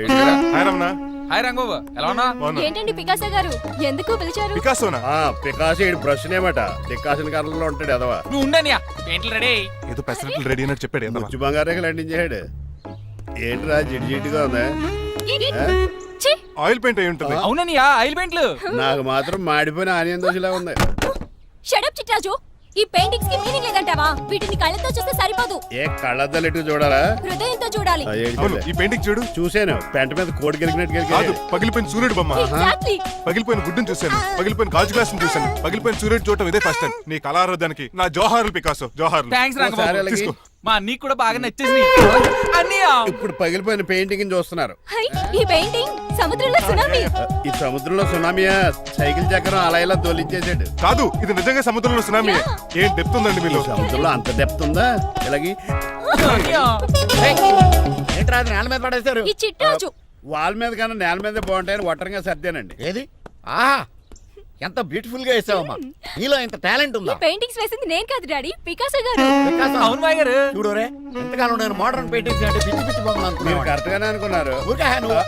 హాయ్ రమణ.
హాయ్ రంగబాబు, ఎలా ఉన్నా?
ఏంటండి పికాసో గారు, ఎందుకు పిలిచారు?
పికాసోనా?
పికాసి బ్రష్ నేమట. డికాషన్ కర్రలో ఉంటాడు ఎదవా.
నువ్వు ఉండనియా, పెయింట్లు రెడీ.
ఏదో పెసరట్లు రెడీ అయినట్టు చెప్పాడు. ఏదమ్మా?
ముచ్చు బంగారే లండించాడు. ఏంట్రా జిడ్జిడ్గా ఉందా?
ఛీ!
ఆయిల్ పెయింట్ అయి ఉంటుంది.
అవుననియా, ఆయిల్ పెయింట్లు.
నాకు మాత్రం మాడిపోయిన ఆనియన్ దోశలా ఉంది.
షట్ అప్ చిట్రాజు, ఈ పెయింటింగ్స్ కి మీనింగ్ లేదంటావా? వీటిని కళ్ళతో చూస్తే సరిపోదు,
ఏ కళ్ళద్దాలు ఎటు చూడాలా?
హృదయంతో చూడాలి.
అవును, ఈ పెయింటింగ్ చూడు.
చూశాను, పెంట మీద కోడి గెలిగినట్టు
కాదు,
గెలిగాడు.
పగిలిపోయిన సూర్యుడు బొమ్మ.
Exactly.
పగిలిపోయిన గుడ్డును చూశాను, పగిలిపోయిన గాజు గ్లాస్ చూశాను, పగిలిపోయిన సూర్యుడు చూడటం ఇదే ఫస్ట్ టైం. నీ కళారోధానికి నా జోహార్లు పికాసో, జోహార్లు.
థ్యాంక్స్
ఒకసారి
రంగబాబు,
అలాగే.
తీసుకో.
మా అన్నీ కూడా బాగా నచ్చేసింది అన్నయ్య.
ఇప్పుడు పగిలిపోయిన పెయింటింగ్ చూస్తున్నారు.
హై, ఈ పెయింటింగ్ సముద్రంలో సునామీ.
ఈ సముద్రంలో సునామీయా? సైకిల్ చక్రం అలా ఇలా దొలించేసాడు.
కాదు, ఇది నిజంగా సముద్రంలో సునామీ. ఏం డెప్త్ ఉందండి మీలో.
సముద్రంలో అంత డెప్త్ ఉందా? ఇలాగి
అన్నయ్య,
ఏంట్రా అది నేల మీద పడేశారు?
ఈ చిట్రాజు
వాల్ మీద కన్నా నేల మీద బాగుంటాయని ఒట్టరంగా సర్దానండి.
ఏది? ఆహా, ఎంత బ్యూటిఫుల్ గా వేసావమ్మా. నీలో ఇంత టాలెంట్
ఈ
ఉందా?
పెయింటింగ్స్ వేసింది నేను కాదు డాడీ, పికాసో గారు.
వికాసం.
అవును మాయ గారు.
చూడురే, ఎంతకాలం నేను మోడర్న్ పెయింటింగ్స్ అంటే పిచ్చి పిచ్చి బొమ్మలు
మీరు
అనుకున్నాను.
కరెక్ట్ గానే అనుకున్నారు.
ఊరికే నువ్వు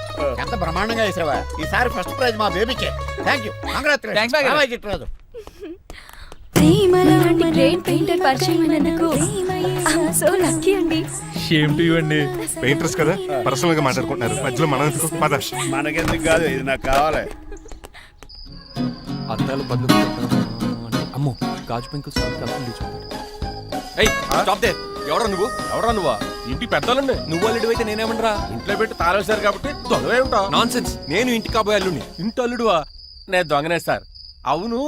ఎంత బ్రహ్మాండంగా వేసావా. ఈసారి ఫస్ట్ ప్రైజ్ మా బేబీకే. థ్యాంక్ యూ,
Thanks, బాయ్ గారు.
చిట్రాజు.
అలాంటి గ్రేట్ పెయింటర్ పరిచయం అయినందుకు సో లక్కీ అండి.
షేమ్ టు యు అండి.
పెయింటర్స్ కదా, పర్సనల్ గా మాట్లాడుకుంటున్నారు. మధ్యలో మనం ఎందుకు? పద.
మనకెందుకు కాదు, ఇది నాకు కావాలి.
అద్దాలు బదులు అమ్మో, గాజు పెంకులు సాగు కలిసి
ఏయ్ స్టాప్ దే.
ఎవరా నువ్వు?
ఎవరా నువ్వా? ఇంటి పెద్దలండి.
నువ్వు అల్లుడు అయితే నేనేమంటరా?
ఇంట్లో పెట్టి తాళేశారు కాబట్టి దొంగవే ఉంటావు.
Non sense. నేను ఇంటి కాబోయే అల్లుడిని.
ఇంటి అల్లుడువా? నేను దొంగనే సార్. అవును,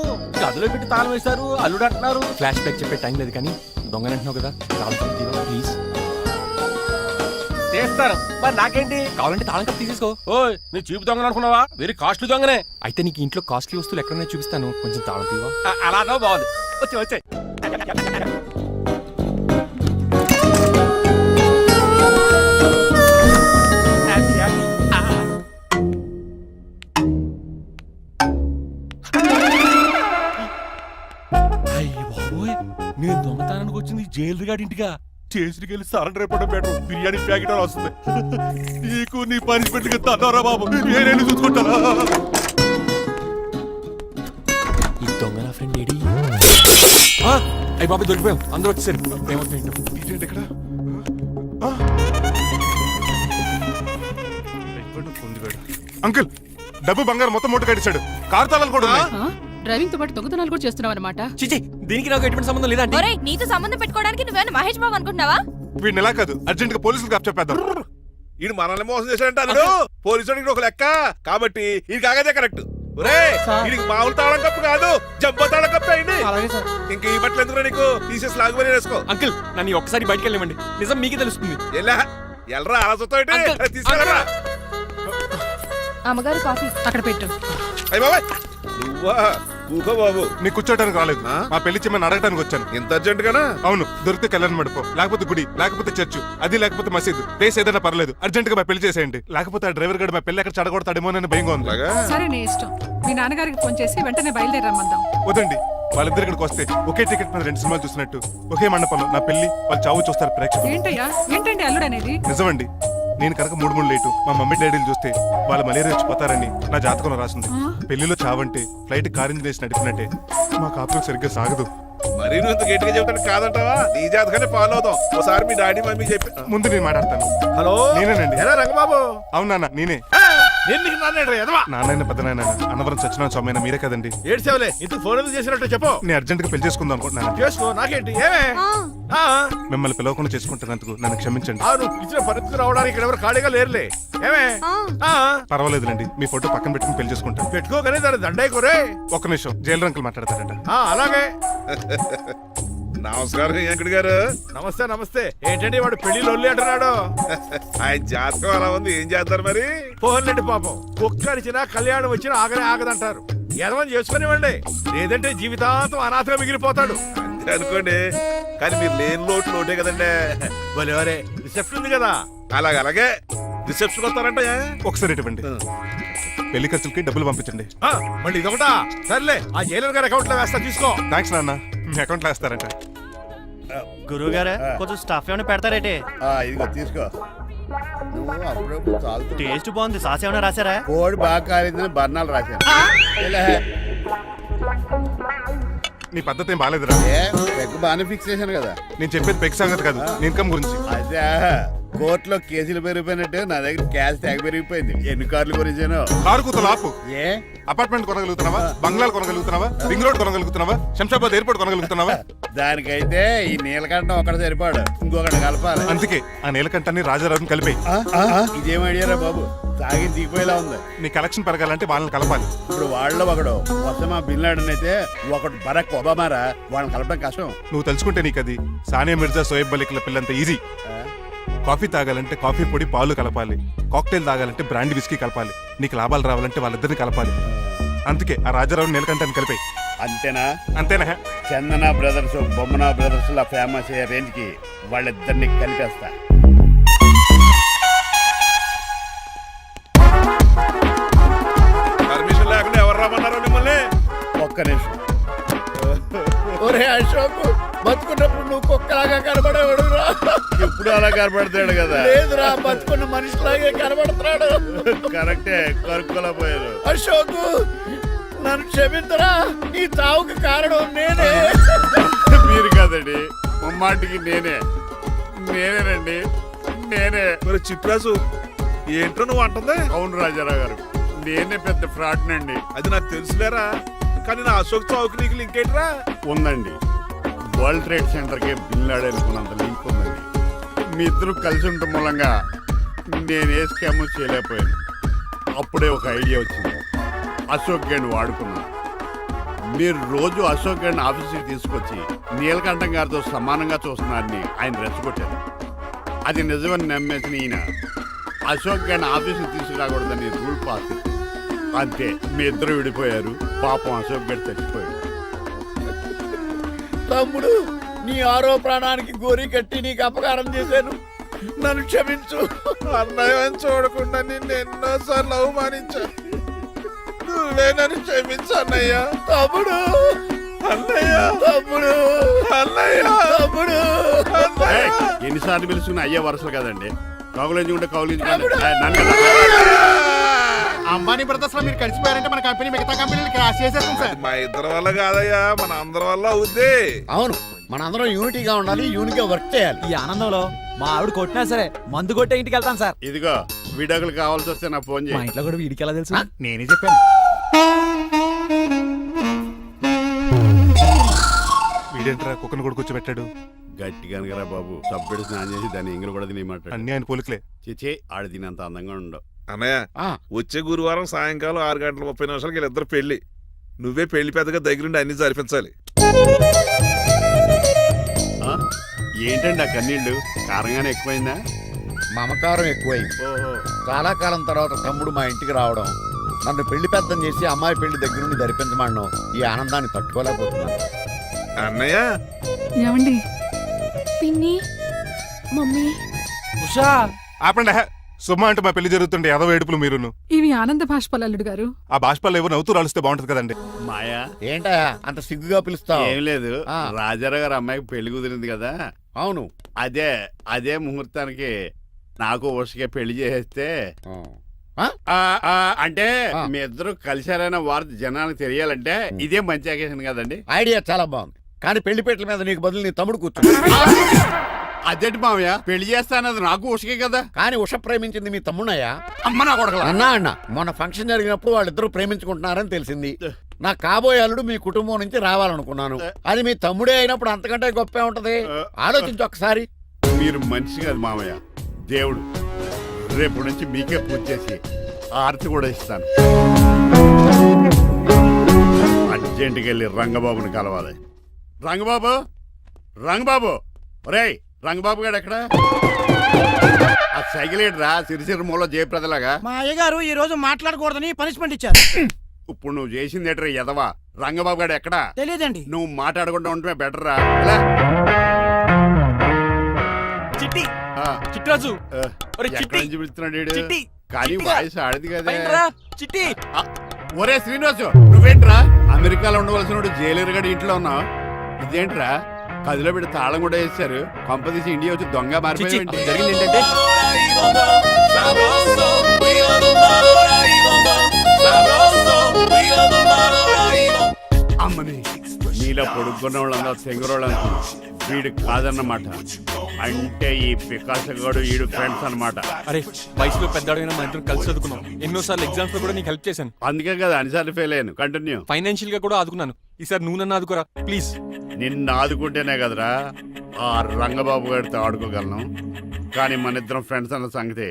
గదిలో పెట్టి తాళం వేశారు, అల్లుడు అంటున్నారు.
ఫ్లాష్ బ్యాక్ చెప్పే టైం లేదు కానీ దొంగనంటున్నావు కదా, ప్లీజ్.
చేస్తారు మరి నాకేంటి?
కావాలంటే తాళం కప్పు తీసేసుకో.
ఓయ్, నీ చూపు దొంగను అనుకున్నావా? వెరీ కాస్ట్లీ దొంగనే.
అయితే నీకు ఇంట్లో కాస్ట్లీ వస్తువులు ఎక్కడైనా చూపిస్తాను, కొంచెం తాళం తీవా.
అలా అన్నావు, బాగుంది. వచ్చే నేను దొంగతనానికి వచ్చింది జైలు గాడి ఇంటిగా. చేసికి వెళ్ళి సరెండర్ అయిపోవడం బెటర్. బిర్యానీ ప్యాకెట్ అని వస్తుంది. నీకు నీ పనిష్మెంట్ తన్నారా బాబు, నేనేళ్ళు చూసుకుంటారా?
ఈ దొంగ నా ఫ్రెండ్ ఏడి? అయ్యి బాబు దొరికిపోయాం, అందరూ వచ్చేసారు.
ఇదేంటి ఇక్కడ? అంకుల్, డబ్బు బంగారం మొత్తం మూట కట్టించాడు. కారు తాళాలు కూడా ఉన్నాయి.
డ్రైవింగ్ తో పాటు దొంగతనాలు కూడా చేస్తున్నావు అనమాట.
చిచి, దీనికి నాకు ఎటువంటి సంబంధం లేదా?
ఒరేయ్, నీతో సంబంధం పెట్టుకోవడానికి నువ్వేనా మహేష్ బాబు అనుకుంటున్నావా?
వీడిని ఎలా కాదు, అర్జెంట్ గా పోలీసులకు అప్పచెప్పేద్దాం.
ఈడు మనల్ని మోసం చేశాడంటారు. పోలీసుడికి ఒక లెక్క కాబట్టి ఇది కాగదే కరెక్ట్. వీడికి మామూలు తాళం కప్పు కాదు, జంబో తాళం కప్పు అయింది. ఇంక ఈ బట్టలు ఎందుకు నీకు? తీసేసి లాగుబడి వేసుకో.
అంకుల్, నన్ను ఒక్కసారి బయటకు వెళ్ళమండి, నిజం మీకే తెలుస్తుంది.
ఎల్రా అలా తీసుకెళ్ళరా.
అమ్మగారు కాఫీ
అక్కడ పెట్టు.
అయ్య బాబాయ్, నువ్వా? కూకో బాబు.
నీకు కూర్చోటానికి రాలేదు, మా పెళ్లి చెమ్మని అడగటానికి వచ్చాను.
ఇంత అర్జెంట్ గానా?
అవును, దొరికితే కళ్యాణ మండపం, లేకపోతే గుడి, లేకపోతే చర్చ్, అది లేకపోతే మసీదు, ప్లేస్ ఏదైనా పర్లేదు, అర్జెంట్ గా మా పెళ్లి చేసేయండి. లేకపోతే ఆ డ్రైవర్ గడు మా పెళ్లి ఎక్కడ చెడగొడతాడేమో అని భయంగా ఉంది.
సరే, నీ ఇష్టం. మీ నాన్నగారికి ఫోన్ చేసి వెంటనే బయలుదేరమ్మందాం.
వదండి, వాళ్ళిద్దరు ఇక్కడికి వస్తే ఒకే టికెట్ మీద 2 సినిమాలు చూసినట్టు, ఒకే మండపంలో నా పెళ్లి, వాళ్ళు చావు చూస్తారు ప్రేక్షకులు.
ఏంటండి అల్లుడు అనేది?
నిజమండి, నేను కనుక 3 లేటు మా మమ్మీ డాడీలు చూస్తే వాళ్ళు మలేరియా వచ్చిపోతారని నా జాతకంలో రాసింది. పెళ్లిలో చావంటే ఫ్లైట్ కార్ ఇంజిన్ వేసి నడిపినట్టే. మా కాపురం సరిగ్గా సాగదు.
మరి నువ్వు ఇంత గట్టిగా చెప్తాను కాదంటావా? నీ జాతకాన్ని ఫాలో అవుతాం. ఒకసారి మీ డాడీ మమ్మీ చెప్పి
ముందు నేను మాట్లాడతాను.
హలో,
నేనేనండి.
ఎలా రంగబాబు?
అవును నాన్న, నేనే. నాన్న పెద్ద నాయన అన్నవరం సత్యనారాయణ స్వామి అయినా మీరే కదండి.
ఏడ్చేవలే, ఇంతకు ఫోన్ ఎందుకు చేసినట్టు చెప్పు.
నేను అర్జెంట్ గా పెళ్లి చేసుకుందాం అనుకుంటున్నాను.
చేసుకో, నాకేంటి? ఏమే
మిమ్మల్ని పిలవకుండా చేసుకుంటున్నందుకు నన్ను క్షమించండి.
ఇచ్చిన పరిస్థితి రావడానికి ఇక్కడ ఎవరు ఖాళీగా లేరులే. ఏమే
పర్వాలేదులేండి, మీ ఫోటో పక్కన పెట్టుకుని పెళ్లి చేసుకుంటాను.
పెట్టుకోగానే దాని దండాయి కోరే.
ఒక్క నిమిషం, జైలు అంకుల్ మాట్లాడతారంట.
అలాగే. నమస్కారం వెంకట గారు. నమస్తే నమస్తే. ఏంటండి వాడు పెళ్లి లొల్లి అంటున్నాడు? ఆయన జాతకం అలా ఉంది, ఏం చేస్తారు మరి? పోన్లండి పాపం, కుక్క అరిచినా కళ్యాణం వచ్చినా ఆగనే ఆగదంటారు. ఎదవని చేసుకునివ్వండి, లేదంటే జీవితాంతం అనాథగా మిగిలిపోతాడు. అంతే అనుకోండి, కానీ మీరు లేని లోటే కదండి. వరే రిసెప్షన్ ఉంది కదా. అలాగే రిసెప్షన్ వస్తారంట.
ఒకసారి ఇటువంటి పెళ్లి ఖర్చులకి డబ్బులు పంపించండి.
మళ్ళీ ఇదొకటా? సర్లే, ఆ జైలర్ గారి అకౌంట్ లో వేస్తా, తీసుకో.
థ్యాంక్స్ నాన్న, మీ అకౌంట్ లో వేస్తారంట.
గురువు గారు కొంచెం స్టాఫ్ ఏమైనా పెడతారేటే?
ఇదిగో తీసుకో. నువ్వు అప్పుడప్పుడు చాలు.
టేస్ట్ బాగుంది, సాస్ ఏమైనా రాశారా?
కోడి బాగా కాలిందని బర్ణాలు రాశాను.
నీ పద్ధతి ఏం బాగాలేదురా.
పెగ్ బాగానే ఫిక్స్ చేశాను కదా.
నేను చెప్పేది పెగ్ సంగతి కాదు, ఇన్కమ్ గురించి.
అదే కోర్టులో కేసులు పెరిగిపోయినట్టు నా దగ్గర క్యాష్ తెగ పెరిగిపోయింది. ఎన్ని కార్లు కొనిచ్చాను?
కారు కూతలు ఆపు.
ఏ
అపార్ట్మెంట్ కొనగలుగుతున్నావా? బంగ్లాలు కొనగలుగుతున్నావా? రింగ్ రోడ్ కొనగలుగుతున్నావా? శంషాబాద్ ఎయిర్పోర్ట్ కొనగలుగుతున్నావా?
దానికైతే ఈ నీలకంఠం ఒకటి సరిపాడు, ఇంకొకటి కలపాలి.
అందుకే ఆ నీలకంఠాన్ని రాజారావుని కలిపాయి.
ఇదేం అడిగారా బాబు, తాగి దిగిపోయేలా ఉంది.
నీ కలెక్షన్ పెరగాలంటే వాళ్ళని కలపాలి.
ఇప్పుడు వాళ్ళలో ఒకడు వసమా బిన్ లాడెన్ అయితే ఒకటి బరాక్ ఒబామారా, వాళ్ళని కలపడం కష్టం.
నువ్వు తెలుసుకుంటే నీకు అది సానియా మిర్జా, సోయబ్ మలిక్ల పిల్లంత ఈజీ. కాఫీ తాగాలంటే కాఫీ పొడి పాలు కలపాలి, కాక్టైల్ తాగాలంటే బ్రాండ్ విస్కీ కలపాలి. నీకు లాభాలు రావాలంటే వాళ్ళిద్దరిని కలపాలి. అందుకే ఆ రాజారావు నీలకంఠాన్ని కలిపాయి.
అంతేనా?
అంతేనా?
చందన బ్రదర్స్, బొమ్మన బ్రదర్స్ లా ఫేమస్ అయ్యే రేంజ్ కి వాళ్ళిద్దరిని కలిపేస్తా.
పర్మిషన్ లేకుండా ఎవరు రమ్మన్నారో మిమ్మల్ని?
ఒక్క నిమిషం. ఒరే అశోక్, బతుకున్నప్పుడు నువ్వు కుక్కలాగా కనబడేవాడురా. ఇప్పుడు అలా కనబడతాడు కదా. లేదురా, బతుకున్న మనిషిలాగే కనబడుతున్నాడు. కరెక్టే, కరుక్కులా పోయారు. అశోక్, నన్ను క్షమించరా, ఈ చావుకి కారణం నేనే. మీరు కాదండి, ముమ్మాటికి నేనేనండి, నేనే.
మరి చిట్రాజు, ఏంటో నువ్వు అంటుంది?
అవును రాజారావు గారు, నేనే పెద్ద ఫ్రాడ్ నండి.
అది నాకు తెలుసులేరా, కానీ నా అశోక్ చౌక్ నీకు లింక్ ఏంట్రా?
ఉందండి, వరల్డ్ ట్రేడ్ సెంటర్ కి బిన్ లాడెన్ లింక్ ఉందండి. మీ ఇద్దరు కలిసి ఉండటం మూలంగా నేను ఏ స్కామ్ చేయలేకపోయాను. అప్పుడే ఒక ఐడియా వచ్చింది. అశోక్ గేణ్ వాడుకున్నాను. మీరు రోజు అశోక్ గేణ్ ఆఫీస్కి తీసుకొచ్చి నీలకంఠం గారితో సమానంగా చూస్తున్నారని ఆయన రెచ్చగొట్టారు. అది నిజమని నమ్మేసిన ఈయన అశోక్ గేణ్ ఆఫీస్కి తీసుకురాకూడదని రూల్ పాస్ చేశారు. అంతే, మీ ఇద్దరు విడిపోయారు. పాపం అశోక్ గేణ్ చచ్చిపోయాడు.
తమ్ముడు, నీ ఆరో ప్రాణానికి గోరి కట్టి నీకు అపకారం చేశాను, నన్ను క్షమించు.
అన్నయ్య చూడకుండా నిన్ను ఎన్నోసార్లు అవమానించాను. నువ్వే నన్ను క్షమించు అన్నయ్య.
తమ్ముడు,
అన్నయ్య,
తమ్ముడు,
అన్నయ్య,
తమ్ముడు.
ఏయ్, ఎన్నిసార్లు పిలుచుకున్న అయ్యే వరుసలు కదండి. కౌగులించుకుంటే కౌగులించుకుంటే
అంబానీ బ్రదర్స్ లో మీరు కలిసిపోయారంటే మన కంపెనీ మిగతా కంపెనీలు క్రాష్ చేసేస్తాం సార్.
మా ఇద్దరి వల్ల కాదయ్యా, మన అందరి వల్ల అవుద్ది.
అవును, మనందరం యూనిటీగా ఉండాలి, యూనిట్గా వర్క్ చేయాలి.
ఈ ఆనందంలో మా ఆవిడ కొట్టినా సరే మందు కొట్టే ఇంటికి వెళ్తాను సార్.
ఇదిగో విడాకులు కావాల్సి వస్తే నాకు ఫోన్
మా
చేయి.
ఇంట్లో కూడా వీడికి ఎలా తెలుసు?
నేనే చెప్పాను.
వీడేంట్రా కుక్కను కూడా కూర్చోబెట్టాడు.
గట్టిగా అనగరా బాబు. సబ్బెడు స్నానం చేసి దాన్ని ఎంగిలి కూడా తినేయమంటాడు.
అన్ని ఆయన పోలికలే.
చిచే ఆడు తినంత అందంగా ఉండవు.
అన్నయ్య, వచ్చే గురువారం సాయంకాలం 6:30 వీళ్ళిద్దరు పెళ్లి. నువ్వే పెళ్లి పెద్దగా దగ్గరుండి అన్ని జరిపించాలి.
ఏంటండి ఆ కన్నీళ్ళు? కారంగానే ఎక్కువైందా?
మమకారం ఎక్కువైంది.
ఓహో,
చాలా కాలం తర్వాత తమ్ముడు మా ఇంటికి రావడం, నన్ను పెళ్లి పెద్దం చేసి అమ్మాయి పెళ్లి దగ్గరుండి ధరిపించమన్నాం. ఈ ఆనందాన్ని తట్టుకోలేకపోతున్నాను.
అన్నయ్య,
ఏమండి
పిన్ని, మమ్మీ,
ఉషా,
ఆపండి. సుమ అంటే మా పెళ్లి జరుగుతుండే ఎదవ ఏడుపులు మీరును.
ఇవి ఆనంద భాష్పాలు అల్లుడు గారు.
ఆ బాష్పాలు ఏవో నవ్వుతూ రాలిస్తే బాగుంటది కదండి.
మాయా
ఏంటా అంత సిగ్గుగా పిలుస్తావు?
ఏం లేదు,
ఆ.
రాజారావు గారు అమ్మాయికి పెళ్లి కుదిరింది కదా.
అవును.
అదే ముహూర్తానికి నాకు ఉషకే పెళ్లి చేసేస్తే అంటే
ఆ.
మీ ఇద్దరు కలిశారైన వార్త జనానికి తెలియాలంటే ఇదే మంచి అకేషన్ కదండి.
ఐడియా చాలా బాగుంది, కానీ పెళ్లి పెట్టల మీద నీకు బదులు నీ తమ్ముడు కూర్చో.
అదేంటి మామయ్య, పెళ్లి చేస్తానది నాకు ఉషకే కదా.
కానీ ఉష ప్రేమించింది మీ తమ్ముడయ్యా.
అమ్మ నా కొడకలా.
అన్నా మొన్న ఫంక్షన్ జరిగినప్పుడు వాళ్ళిద్దరూ ప్రేమించుకుంటున్నారని తెలిసింది. నా కాబోయే అల్లుడు మీ కుటుంబం నుంచి రావాలనుకున్నాను. అది మీ తమ్ముడే అయినప్పుడు అంతకంటే గొప్పే ఉంటది. ఆలోచించి ఒక్కసారి.
మీరు మనిషి కాదు మామయ్య, దేవుడు. రేపు నుంచి మీకే పూజ చేసి ఆర్తి కూడా ఇస్తాను. అర్జెంటుకి వెళ్ళి రంగబాబుని కలవాలి. రంగబాబు, రంగబాబు, ఒరేయ్ రంగబాబు గారు ఎక్కడ? ఆ సైకిల్ రా సిరిసిరి మూల జయప్రదలాగా.
మా అయ్యగారు ఈ రోజు మాట్లాడకూడదని పనిష్మెంట్ ఇచ్చారు.
ఇప్పుడు నువ్వు చేసింది ఎట్రా ఎదవా? రంగబాబు గారు ఎక్కడా?
తెలియదండి.
నువ్వు మాట్లాడకుండా ఉండటమే బెటర్ రా.
చిట్టి,
ఆ,
చిట్రాజు,
ఆ,
ఒరే
ఎక్కడి
చిట్టి,
నుంచి పిలుస్తున్నాడు వీడు?
చిట్టి,
కానీ
చిట్టిగా.
వాయిస్ ఆడది కదా.
పైన రా, చిట్టి.
ఆ, ఒరే శ్రీనివాసు, నువ్వేంట్రా అమెరికాలో ఉండవలసిన జైలర్ గడి ఇంట్లో ఉన్నావు? ఇదేంట్రా కదిలో పెట్టి తాళం కూడా వేశారు. కొంపదీసి ఇండియా వచ్చి దొంగ
చిచ్చి,
మారిపోయింది.
జరిగింది ఏంటంటే
అమ్మని నీలో పొడుక్కున్న వాళ్ళందరూ తెంగురోళ్ళు అనుకున్నా. వీడు కాదన్నమాట. అంటే ఈ పికాసగాడు వీడు ఫ్రెండ్స్ అన్నమాట.
అరే వయసులో పెద్దవాడైనా మన ఇద్దరం కలిసి చదువుకున్నాం. ఎన్నోసార్లు ఎగ్జామ్స్ లో కూడా నీకు హెల్ప్ చేశాను.
అందుకే కదా అన్నిసార్లు ఫెయిల్ అయ్యాను. కంటిన్యూ.
ఫైనాన్షియల్ గా కూడా ఆదుకున్నాను. ఈసారి నువ్వు నన్ను ఆదుకోరా ప్లీజ్.
నిన్ను ఆదుకుంటేనే కదరా ఆ రంగబాబు గారితో ఆడుకోగలను. కానీ మన ఇద్దరం ఫ్రెండ్స్ అన్న సంగతి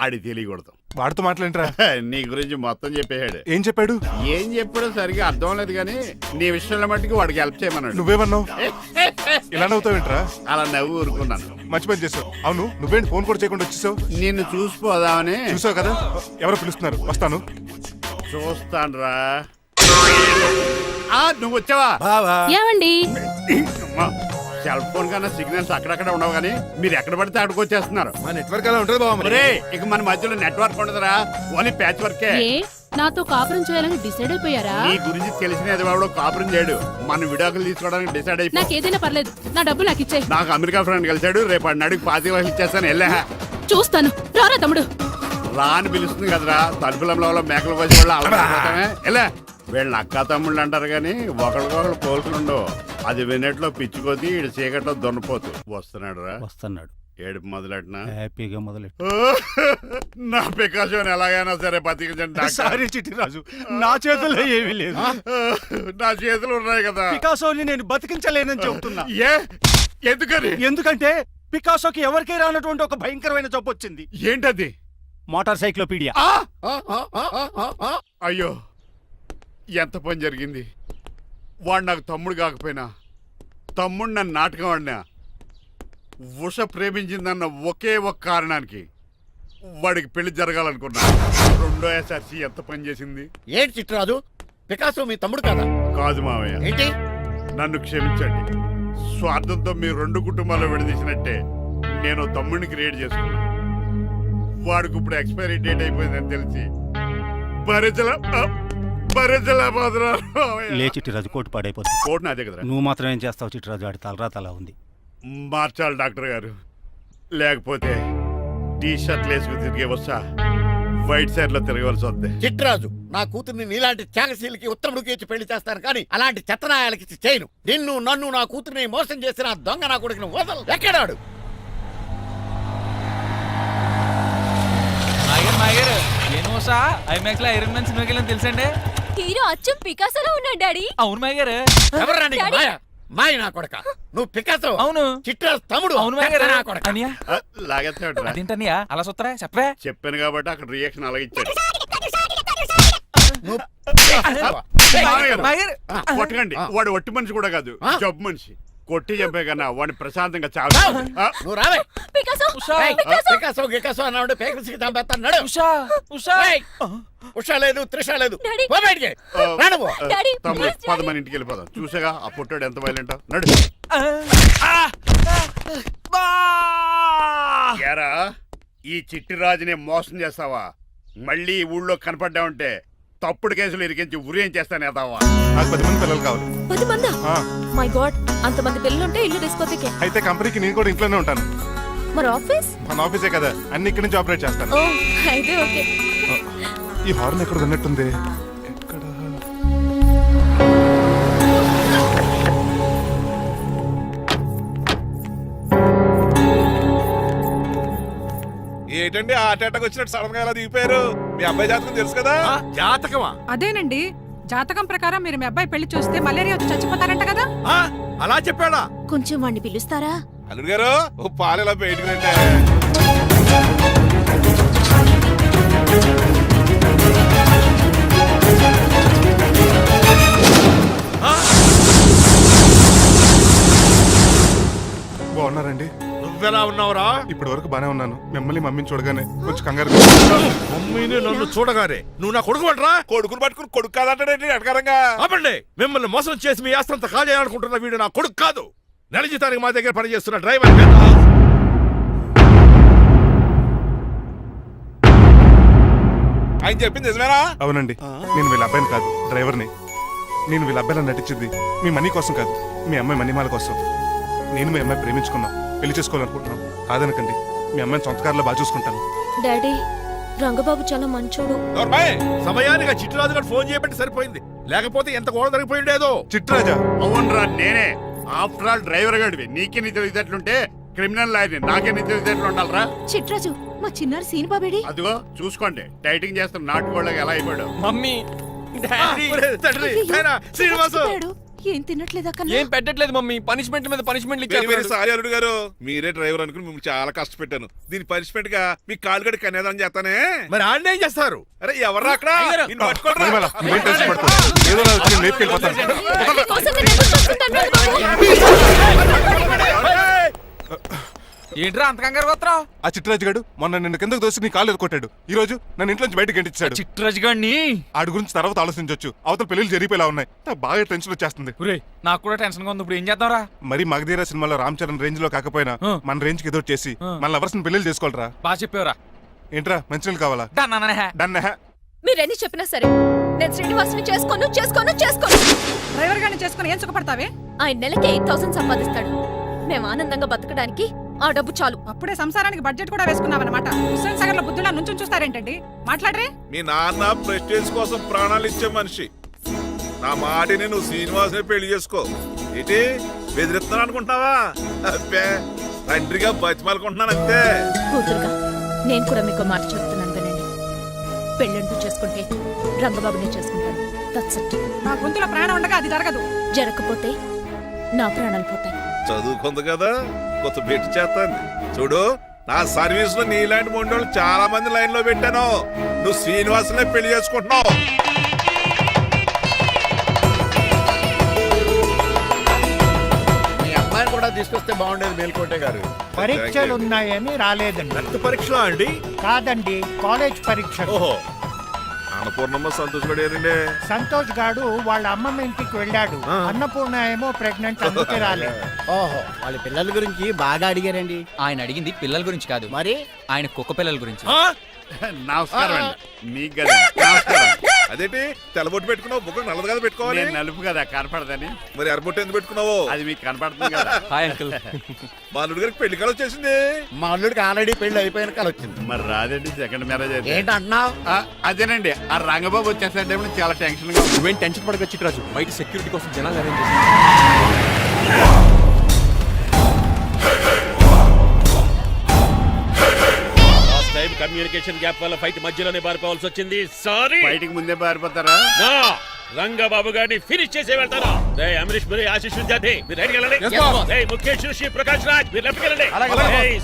ఆడి తెలియకూడదు.
వాడితో మాట్లాడరా.
నీ గురించి మొత్తం చెప్పేశాడు.
ఏం చెప్పాడు?
ఏం చెప్పాడో సరిగా అర్థం లేదు, కానీ నీ విషయంలో మట్టుకు వాడికి హెల్ప్ చేయమన్నాడు.
నువ్వేమన్నావు? ఇలా నవ్వుతావేంట్రా?
అలా నవ్వు ఊరుకున్నాను.
మంచి పని చేసావు. అవును, నువ్వేంటి ఫోన్ కూడా చేయకుండా వచ్చేసావు?
నిన్ను చూసిపోదామని.
చూసావు కదా, ఎవరో పిలుస్తున్నారు, వస్తాను.
చూస్తానురా. నువ్వు వచ్చావా?
ఏమండి?
సెల్ ఫోన్ కన్నా సిగ్నల్స్ అక్కడక్కడ ఉండవు, కానీ మీరు ఎక్కడ పడితే అక్కడికి వచ్చేస్తున్నారు.
మా నెట్వర్క్ అలా ఉంటుంది బాబు.
ఒరే, ఇక మన మధ్యలో నెట్వర్క్ ఉండదురా, ఓన్లీ ప్యాచ్ వర్కే.
నాతో కాపురం చేయాలని డిసైడ్ అయిపోయారా?
నీ గురించి తెలిసిన వాడు కాపురం చేయడు. మన విడాకులు తీసుకోవడానికి డిసైడ్ అయిపో.
నాకేదైనా పర్లేదు, నా డబ్బు నాకు ఇచ్చే.
నాకు అమెరికా ఫ్రెండ్ కలిశాడు, రేపు అడిగి 25,000 ఇచ్చేస్తాను. వెళ్ళా
చూస్తాను, రారా తమ్ముడు.
రా అని పిలుస్తుంది కదరా. తలుపులంలో మేకలు కోసి వాళ్ళు అలవాటమే. ఎలా వీళ్ళని అక్క తమ్ముళ్ళు అంటారు, కానీ ఒకరికొకరు పోల్చుండవు. అది వినట్లో పిచ్చుకోతి, ఇటు చీకట్లో దున్నపోతు. వస్తున్నాడు రా.
వస్తున్నాడు.
ఏడుపు మొదలెట్నా?
హ్యాపీగా మొదలెట్టు.
నా పికాసోని ఎలాగైనా సరే బతికించండి.
సారీ చిట్టి రాజు, నా చేతుల్లో ఏమీ లేదు.
నా చేతులు ఉన్నాయి కదా.
పికాసోని నేను బతికించలేనని చెబుతున్నా.
ఎందుకని?
ఎందుకంటే పికాసోకి ఎవరికీ రానటువంటి ఒక భయంకరమైన జబ్బు వచ్చింది.
ఏంటది?
Motor cyclopaedia.
అయ్యో, ఎంత పని జరిగింది. వాడు నాకు తమ్ముడు కాకపోయినా తమ్ముడు నన్ను నాటకం ఆడినా ఉష ప్రేమించిందన్న ఒకే ఒక కారణానికి వాడికి పెళ్లి జరగాలనుకున్నా. రెండో ఎస్ఆర్సి ఎంత పని చేసింది.
ఏంటి చిట్రాజు, పికాసో మీ తమ్ముడు కదా?
కాదు మావయ్య,
ఏంటి?
నన్ను క్షమించండి. స్వార్థంతో మీ రెండు కుటుంబాలు విడదీసినట్టే నేను తమ్ముడిని క్రియేట్ చేసుకున్నా. వాడికి ఇప్పుడు ఎక్స్పైరీ డేట్ అయిపోయిందని తెలిసి
లే చిట్టిరాజు, కోటు పాడైపోతుంది.
కోట్ నాదే కదరా.
నువ్వు మాత్రం ఏం చేస్తావు చిట్టిరాజు? ఆడి తలరా తలా ఉంది.
మార్చాలి డాక్టర్ గారు, లేకపోతే టీ షర్ట్లు వేసుకుని తిరిగే వస్తా వైట్ సైడ్ లో తిరగవలసి వద్దే.
చిట్రాజు, నా కూతుర్ని నీలాంటి త్యాగశీలకి ఉత్తముడికి ఇచ్చి పెళ్లి చేస్తాను కానీ అలాంటి చెత్తనాయాలకి ఇచ్చి చేయను. నిన్ను నన్ను నా కూతుర్ని మోసం చేసిన ఆ దొంగ నా కొడుకుని వదలు. ఎక్కడాడు?
మాయర్ ఏమోసా ఐమాక్స్ లో ఐరన్ మ్యాన్ సినిమాకి వెళ్ళని తెలుసండి.
హీరో అచ్చం పికాసోలో ఉన్నాడు డాడీ.
అవును మాయర్.
ఎవరా నీకు మాయ? మాయ నా కొడక. నువ్వు పికాసో.
అవును.
చిట్రాజు తమ్ముడు.
అవును మాయర్.
నా కొడక.
అనియా
లాగేస్తాడు.
అదేంటనియా అలా సుత్తరా చెప్పే.
చెప్పాను కాబట్టి అక్కడ రియాక్షన్ అలాగే ఇచ్చాడు.
నువ్వు
మాయర్
కొట్టకండి, వాడు ఒట్టి మనిషి కూడా కాదు, జబ్బు మనిషి. కొట్టి చంపే కన్నా వాడిని ప్రశాంతంగా చావు.
నువ్వు రావే.
పికాసో
ఏయ్, పికాసో గికాసో అన్నాడు. పేకల్స్కి చంపేస్తాను. నడు.
ఉషా ఉషా
ఏయ్, ఉషా లేదు, త్రిష లేదు.
డాడీ.
పో బయటికి. రా నువ్వు.
డాడీ
తమ్ముడు
ప్లీజ్
పద మన ఇంటికి వెళ్ళిపోదాం. చూసాగా ఆ పుట్టాడు ఎంత వైలెంట్. నడు. ఏరా, ఈ చిట్టి రాజుని మోసం చేస్తావా? మళ్ళీ ఈ ఊళ్ళో కనపడ్డావంటే తప్పుడు కేసులు ఇరికించి ఉరేం చేస్తాను ఎదావా. నాకు 10 మంది పిల్లలు కావాలి.
10 మందా? మై గాడ్, అంతమంది పిల్లలుంటే ఇల్లు డిస్కోతికే.
అయితే కంపెనీకి నేను కూడా ఇంట్లోనే ఉంటాను.
మరి ఆఫీస్?
మన ఆఫీసే కదా, అన్ని ఇక్కడి నుంచి ఆపరేట్ చేస్తాను.
ఓ అయితే ఓకే.
ఈ హార్న్ ఎక్కడ విన్నట్టుంది. ఎక్కడ?
ఏంటండి ఆ అటాక్ వచ్చినట్టు సడన్ గా ఎలా దిగిపోయారు? మీ అబ్బాయి జాతకం తెలుసు కదా.
జాతకమా?
అదేనండి, జాతకం ప్రకారం మీరు మీ అబ్బాయి పెళ్లి చూస్తే మలేరియా వచ్చి చచ్చిపోతారంట కదా.
అలా చెప్పాడా?
కొంచెం వాడిని పిలుస్తారా?
అల్లుడు గారు ఓ పాలు ఎలా బయటకు రండి.
బాగున్నారండి?
నువ్వెలా ఉన్నావురా?
ఇప్పటి వరకు బానే ఉన్నాను. మిమ్మల్ని మమ్మీని చూడగానే కొంచెం కంగారు.
మమ్మీని నన్ను చూడగానే నువ్వు నా కొడుకు పడరా?
కొడుకుని పట్టుకుని కొడుకు కాదంటాడండి అటకారంగా.
ఆపండి. మిమ్మల్ని మోసం చేసి మీ ఆస్తంతా కాల్ చేయాలనుకుంటున్న వీడు నా కొడుకు కాదు. నెల జీతానికి మా దగ్గర పనిచేస్తున్న డ్రైవర్.
ఆయన చెప్పింది నిజమేనా?
అవునండి, నేను వీళ్ళ అబ్బాయిని కాదు, డ్రైవర్ని. నేను వీళ్ళ అబ్బాయిలా నటించింది మీ మనీ కోసం కాదు, మీ అమ్మాయి మణిమాల కోసం. నేను మీ అమ్మాయి ప్రేమించుకున్నాం, పెళ్లి చేసుకోవాలనుకుంటున్నాం. కాదనకండి, మీ అమ్మాయిని సొంత కారులో బాగా చూసుకుంటాను.
డాడీ, రంగబాబు చాలా మంచోడు.
సమయానికి చిట్టురాజు గారు ఫోన్ చేయబట్టి సరిపోయింది, లేకపోతే ఎంత గోడ జరిగిపోయిండేదో.
చిట్రాజా? అవునరా, నేనే. ఆఫ్టర్ ఆల్ డ్రైవర్ గాడివి. నీకే నీ తెలివితేటలుంటే క్రిమినల్ లాయర్ని, నాకే నీ తెలివితేటలు ఉండాలరా.
చిట్రాజు, మా చిన్నారి సీన్ బాబేడి.
అదిగో చూసుకోండి, డైటింగ్ చేస్తున్న నాటుకోళ్ళకి ఎలా అయిపోయాడు.
మమ్మీ
శ్రీనివాసు
ఏం తినట్లేదా కన్నా?
ఏం పెట్టట్లేదు మమ్మీ, పనిష్మెంట్ మీద పనిష్మెంట్
వెరీ
ఇచ్చారు.
సారీ అల్లుడు గారు, మీరే డ్రైవర్ అనుకుని మిమ్మల్ని చాలా కష్టపెట్టాను. దీని పనిష్మెంట్ గా మీ కాలు గడి కన్యాదానం చేస్తానే.
మరి ఆడిని ఏం చేస్తారు?
అరే ఎవర్రా అక్కడ? నిన్ను పట్టుకోండిరా.
మణిమాల, నువ్వేం టెన్షన్ పడుకో. ఏదో రోజు వచ్చి నేను లేపుకెళ్ళిపోతాను.
కోసం నేను ఎదురు చూస్తుంటాను బాబు.
ఏంట్రా అంత కంగారు పోతున్నావు?
ఆ చిట్రాజు గాడు మొన్న నిన్ను కిందకు దోసి నీ కాలు ఎదుకొట్టాడు. ఈ రోజు నన్ను ఇంట్లో నుంచి బయటకు గంటించాడు.
చిట్రాజు గారిని
ఆడి గురించి తర్వాత ఆలోచించవచ్చు. అవతల పెళ్లిలు జరిగిపోయేలా ఉన్నాయి. నాకు బాగా టెన్షన్ వచ్చేస్తుంది.
నాకు కూడా టెన్షన్ గా ఉంది. ఇప్పుడు ఏం చేద్దాంరా?
మరి మగధీర సినిమాలో రామ్ చరణ్ రేంజ్ లో కాకపోయినా మన రేంజ్ కి ఎదురు చేసి మన లవర్స్ ని పెళ్లి చేసుకోవాలరా.
బాగా చెప్పేవరా.
ఏంట్రా మంచినీళ్ళు కావాలా? డన్.
మీరెన్ని చెప్పినా సరే నేను శ్రీనివాసుని చేసుకోను.
డ్రైవర్ గారిని చేసుకుని ఏం సుఖపడతావే?
ఆయన నెలకి 8,000 సంపాదిస్తాడు. మేము ఆనందంగా బతకడానికి ఆ డబ్బు చాలు.
అప్పుడే సంసారానికి బడ్జెట్ కూడా వేసుకున్నావన్నమాట. హుస్సేన్ సాగర్ లో బుద్ధులా నుంచి చూస్తారేంటండి? మాట్లాడరే.
మీ నాన్న ప్రెస్టేజ్ కోసం ప్రాణాలు ఇచ్చే మనిషి. నా మాటిని నువ్వు శ్రీనివాసుని పెళ్లి చేసుకో. ఏంటి బెదిరిస్తున్నాను అనుకుంటున్నావా? అబ్బే, తండ్రిగా బతిమాలకుంటున్నాను అంతే.
కూతురుగా నేను కూడా మీకు మాట చెప్తున్నాను వినండి. పెళ్ళంటూ చేసుకుంటే రంగబాబునే చేసుకుంటాను. That's it.
నా గొంతులో ప్రాణం ఉండగా అది జరగదు.
జరగకపోతే నా ప్రాణాలు పోతాయి.
చదువుకుంది కదా, కొత్త పెట్టి చేస్తాను చూడు. నా సర్వీస్ లో నీలాంటి మొండోళ్ళు చాలా మంది లైన్ లో పెట్టాను. నువ్వు శ్రీనివాసునే పెళ్లి చేసుకుంటున్నావు.
మీ అమ్మాయిని కూడా తీసుకొస్తే బాగుండేది మేల్కోటే గారు.
పరీక్షలు
ఉన్నాయని రాలేదండి.
రక్త పరీక్ష అండి?
కాదండి, కాలేజ్ పరీక్ష.
ఓహో, అన్నపూర్ణమ్మ సంతోష్ గడేనండి.
సంతోష్ గాడు వాళ్ళ అమ్మమ్మ ఇంటికి వెళ్ళాడు. అన్నపూర్ణ ఏమో ప్రెగ్నెంట్, అందుకే రాలేదు.
ఓహో, వాళ్ళ పిల్లల గురించి బాగా అడిగారండి.
ఆయన అడిగింది పిల్లల గురించి కాదు,
మరి
ఆయన కుక్క పిల్లల గురించి.
నమస్కారం అండి. మీకు కదా నమస్కారం.
అదేంటి తెల్లబొట్టు పెట్టుకున్నావు? బుక్క నల్లది కదా పెట్టుకోవాలి.
నేను నలుపు కదా కనపడదని.
మరి ఎర్రబొట్టు ఎందుకు పెట్టుకున్నావు?
అది మీకు కనపడుతుంది కదా.
Hi uncle.
మా అల్లుడి గారికి పెళ్లి కాలం వచ్చేసింది.
మా అల్లుడికి ఆల్రెడీ పెళ్లి అయిపోయిన కాలం వచ్చింది.
మరి రాదండి, సెకండ్ మ్యారేజ్ అయితే.
ఏంటంటున్నావు?
అదేనండి, ఆ రంగబాబు వచ్చేసరికి చాలా టెన్షన్ గా ఉంది.
నువ్వేం టెన్షన్ పడక చిట్రాజు, బయట సెక్యూరిటీ కోసం జనాలు అరేంజ్ చేసి
కమ్యూనికేషన్ గ్యాప్ వల్ల ఫైట్ మధ్యలోనే పారిపోవాల్సి వచ్చింది. సారీ.
బయటికి ముందే పారిపోతారా?
రంగబాబు గారిని ఫినిష్ చేసి వెళ్తాను. అమరీష్ మరి ఆశీష్ విద్యార్థి మీరు రైట్ వెళ్ళండి. ముఖేష్ శ్రీ ప్రకాష్ రాజ్ మీరు లెఫ్ట్ వెళ్ళండి.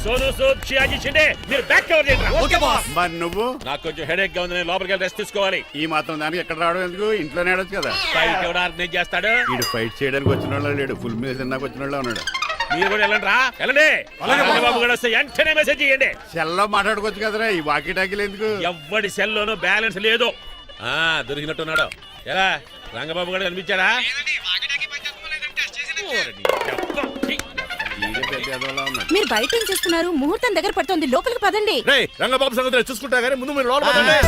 సోను సూద్ షియాజీ షిండే మీరు బ్యాక్ కవర్ చేయండి.
మరి నువ్వు?
నాకు కొంచెం హెడేక్ గా ఉంది, నేను లోపలికి వెళ్ళి రెస్ట్ తీసుకోవాలి.
ఈ మాత్రం దానికి ఎక్కడ రావడం ఎందుకు? ఇంట్లోనే ఆడొచ్చు కదా.
ఫైట్ ఎవరు ఆర్గనైజ్ చేస్తాడు?
వీడు ఫైట్ చేయడానికి వచ్చిన వాళ్ళు లేడు, ఫుల్ మీద తిన్నాక వచ్చిన వాళ్ళు ఉన్నాడు.
మీరు కూడా వెళ్ళండి రా, వెళ్ళండి. రంగబాబు గారు వస్తే వెంటనే మెసేజ్ చేయండి.
సెల్లో మాట్లాడుకోవచ్చు కదరా, ఈ వాకీ టాకీలు ఎందుకు?
ఎవ్వడి సెల్లోనూ బ్యాలెన్స్ లేదు. దొరికినట్టున్నాడు. ఎలా రంగబాబు గారు కనిపించాడా?
మీరు బయట ఏం చేస్తున్నారు? ముహూర్తం దగ్గర పడుతోంది, లోపలికి పదండి.
రంగబాబు సంగతి చూసుకుంటా గానీ ముందు మీరు లోపల పదండి.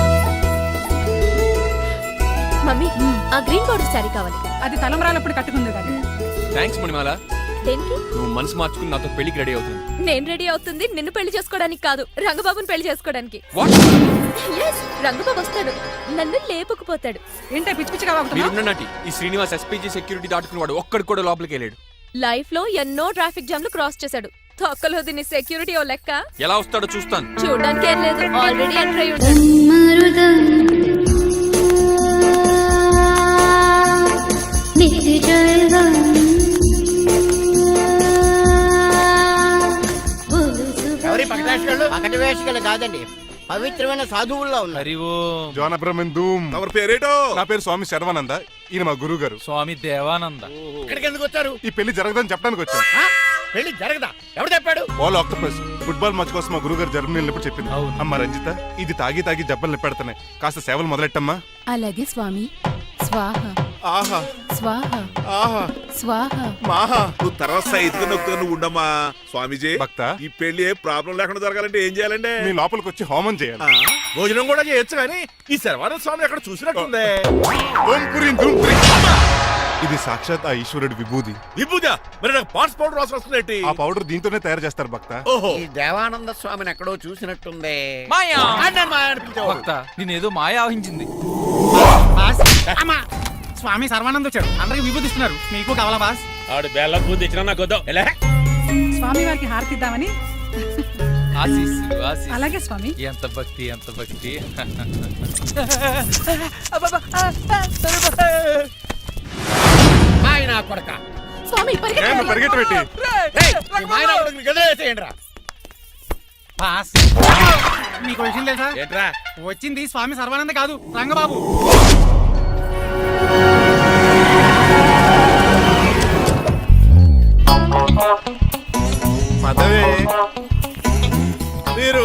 మమ్మీ, ఆ గ్రీన్ బోర్డర్ శారీ కావాలి.
అది తలంబ్రాలప్పుడు కట్టుకుంది కానీ.
థ్యాంక్స్ మణిమాల.
దేనికి?
నువ్వు మనసు మార్చుకుని నాతో పెళ్లికి రెడీ అవుతుంది.
నేను రెడీ అవుతుంది నిన్ను పెళ్లి చేసుకోవడానికి కాదు, రంగబాబుని పెళ్లి చేసుకోవడానికి. Yes, రంగబాబు వస్తాడు, నన్ను లేపుకుపోతాడు.
ఏంటే పిచ్చి పిచ్చిగా వాగుతున్నావ్?
మీరున్నటి ఈ శ్రీనివాస్ ఎస్పీజీ సెక్యూరిటీ దాటుకుని వాడు ఒక్కడు కూడా లోపలికి వెళ్ళాడు.
లైఫ్ లో ఎన్నో ట్రాఫిక్ జామ్లు క్రాస్ చేశాడు. తొక్కలో దీని సెక్యూరిటీ ఓ లెక్క.
ఎలా వస్తాడో చూస్తాను.
చూడడానికి ఏం లేదు, ఆల్రెడీ ఎంటర్ అయి ఉంటాడు.
ఎవరి పకటి వేషగాళ్ళు కాదండి, పవిత్రమైన సాధువుల్లో ఉన్నారు.
జోన బ్రహ్మం.
ఎవరి పేరేటో?
నా పేరు స్వామి శర్వానంద. ఈయన మా గురువు గారు
స్వామి దేవానంద.
ఇక్కడికి ఎందుకు వచ్చారు?
ఈ పెళ్లి జరగదని చెప్పడానికి వచ్చాను.
పెళ్లి జరగదా? ఎవరు చెప్పాడు?
వాల్ ఆక్టోపస్ ఫుట్బాల్ మ్యాచ్ కోసం మా గురువు గారు జర్మనీ వెళ్ళినప్పుడు చెప్పింది. అమ్మ రంజిత, ఇది తాగి తాగి జబ్బలు నిప్పెడతాయి, కాస్త సేవలు మొదలెట్టమ్మా.
అలాగే స్వామి. స్వాహ
ఆహా
స్వాహ
ఆహా
స్వాహ.
మాహా, నువ్వు తర్వాత సైతుగా నొక్కుతా, నువ్వు ఉండమ్మా. స్వామిజీ,
భక్త,
ఈ పెళ్లి ఏ ప్రాబ్లం లేకుండా జరగాలంటే ఏం చేయాలండి?
మీ లోపలికి వచ్చి హోమం చేయాలి.
భోజనం కూడా చేయొచ్చు కానీ ఈ శర్వానంద స్వామి అక్కడ చూసినట్టుంది.
ఓం పురీం ధూం పురీం. ఇది సాక్షాత్ ఆ ఈశ్వరుడి విభూది.
విభూజా? మరి నాకు పాన్స్ పౌడర్ రాసి వస్తుంది.
ఆ పౌడర్ దీంతోనే తయారు చేస్తారు భక్త.
ఓహో,
ఈ దేవానంద స్వామిని ఎక్కడో చూసినట్టుంది.
మాయా
నన్ను మాయ అనిపించేవాడు.
భక్త నేనేదో మాయ ఆవహించింది.
స్వామి సర్వానంద్ వచ్చాడు, అందరికి విభూతిస్తున్నారు. మీకు కావాలా బాస్?
ఆడు బెల్లం పూజ తెచ్చినా నాకు వద్దాం. ఎలా?
స్వామి వారికి హారతి ఇద్దామని.
ఆశీస్సులు, ఆశీస్సులు.
అలాగే స్వామి.
ఎంత భక్తి, ఎంత భక్తి.
ఆయన కొడక
స్వామి
పరిగెట్టు పెట్టి
బాస్, మీకు విషయం తెలుసా?
ఏంట్రా?
వచ్చింది స్వామి సర్వానంద కాదు, రంగబాబు.
పదవే
మీరు